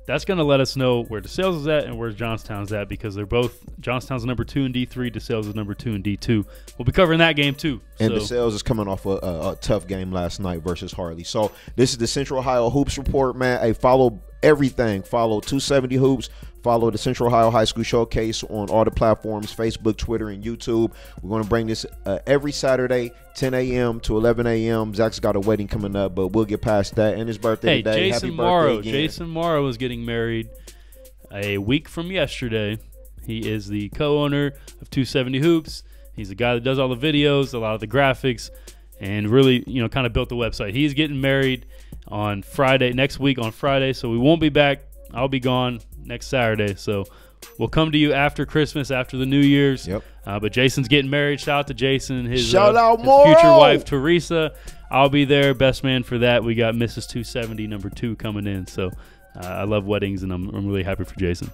[SPEAKER 2] That's going to let us know where DeSales is at and where Johnstown's at because they're both – Johnstown's number 2 in D3, DeSales is number 2 in D2. We'll be covering that game too.
[SPEAKER 1] And DeSales is coming off a tough game last night versus Hartley. So this is the Central Ohio Hoops Report, man. Hey, follow everything. Follow 270 Hoops. Follow the Central Ohio High School Showcase on all the platforms, Facebook, Twitter, and YouTube. We're going to bring this every Saturday, 10 a.m. to 11 a.m. Zach's got a wedding coming up, but we'll get past that. And his birthday today. Happy birthday again.
[SPEAKER 2] Jason Morrow is getting married a week from yesterday. He is the co-owner of 270 Hoops. He's the guy that does all the videos, a lot of the graphics, and really, kind of built the website. He's getting married on Friday, next week on Friday, so we won't be back. I'll be gone next Saturday, so we'll come to you after Christmas, after the New Year's.
[SPEAKER 1] Yep.
[SPEAKER 2] But Jason's getting married. Shout out to Jason and his
[SPEAKER 1] future
[SPEAKER 2] wife, Teresa. I'll be there, best man for that. We got Mrs. 270, number 2, coming in. So I love weddings, and I'm really happy for Jason.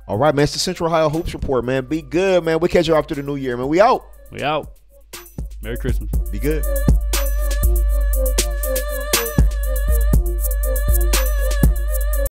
[SPEAKER 1] All right, man. It's the Central Ohio Hoops Report, man. Be good, man. We'll catch you after the New Year, man. We out.
[SPEAKER 2] We out. Merry Christmas.
[SPEAKER 1] Be good.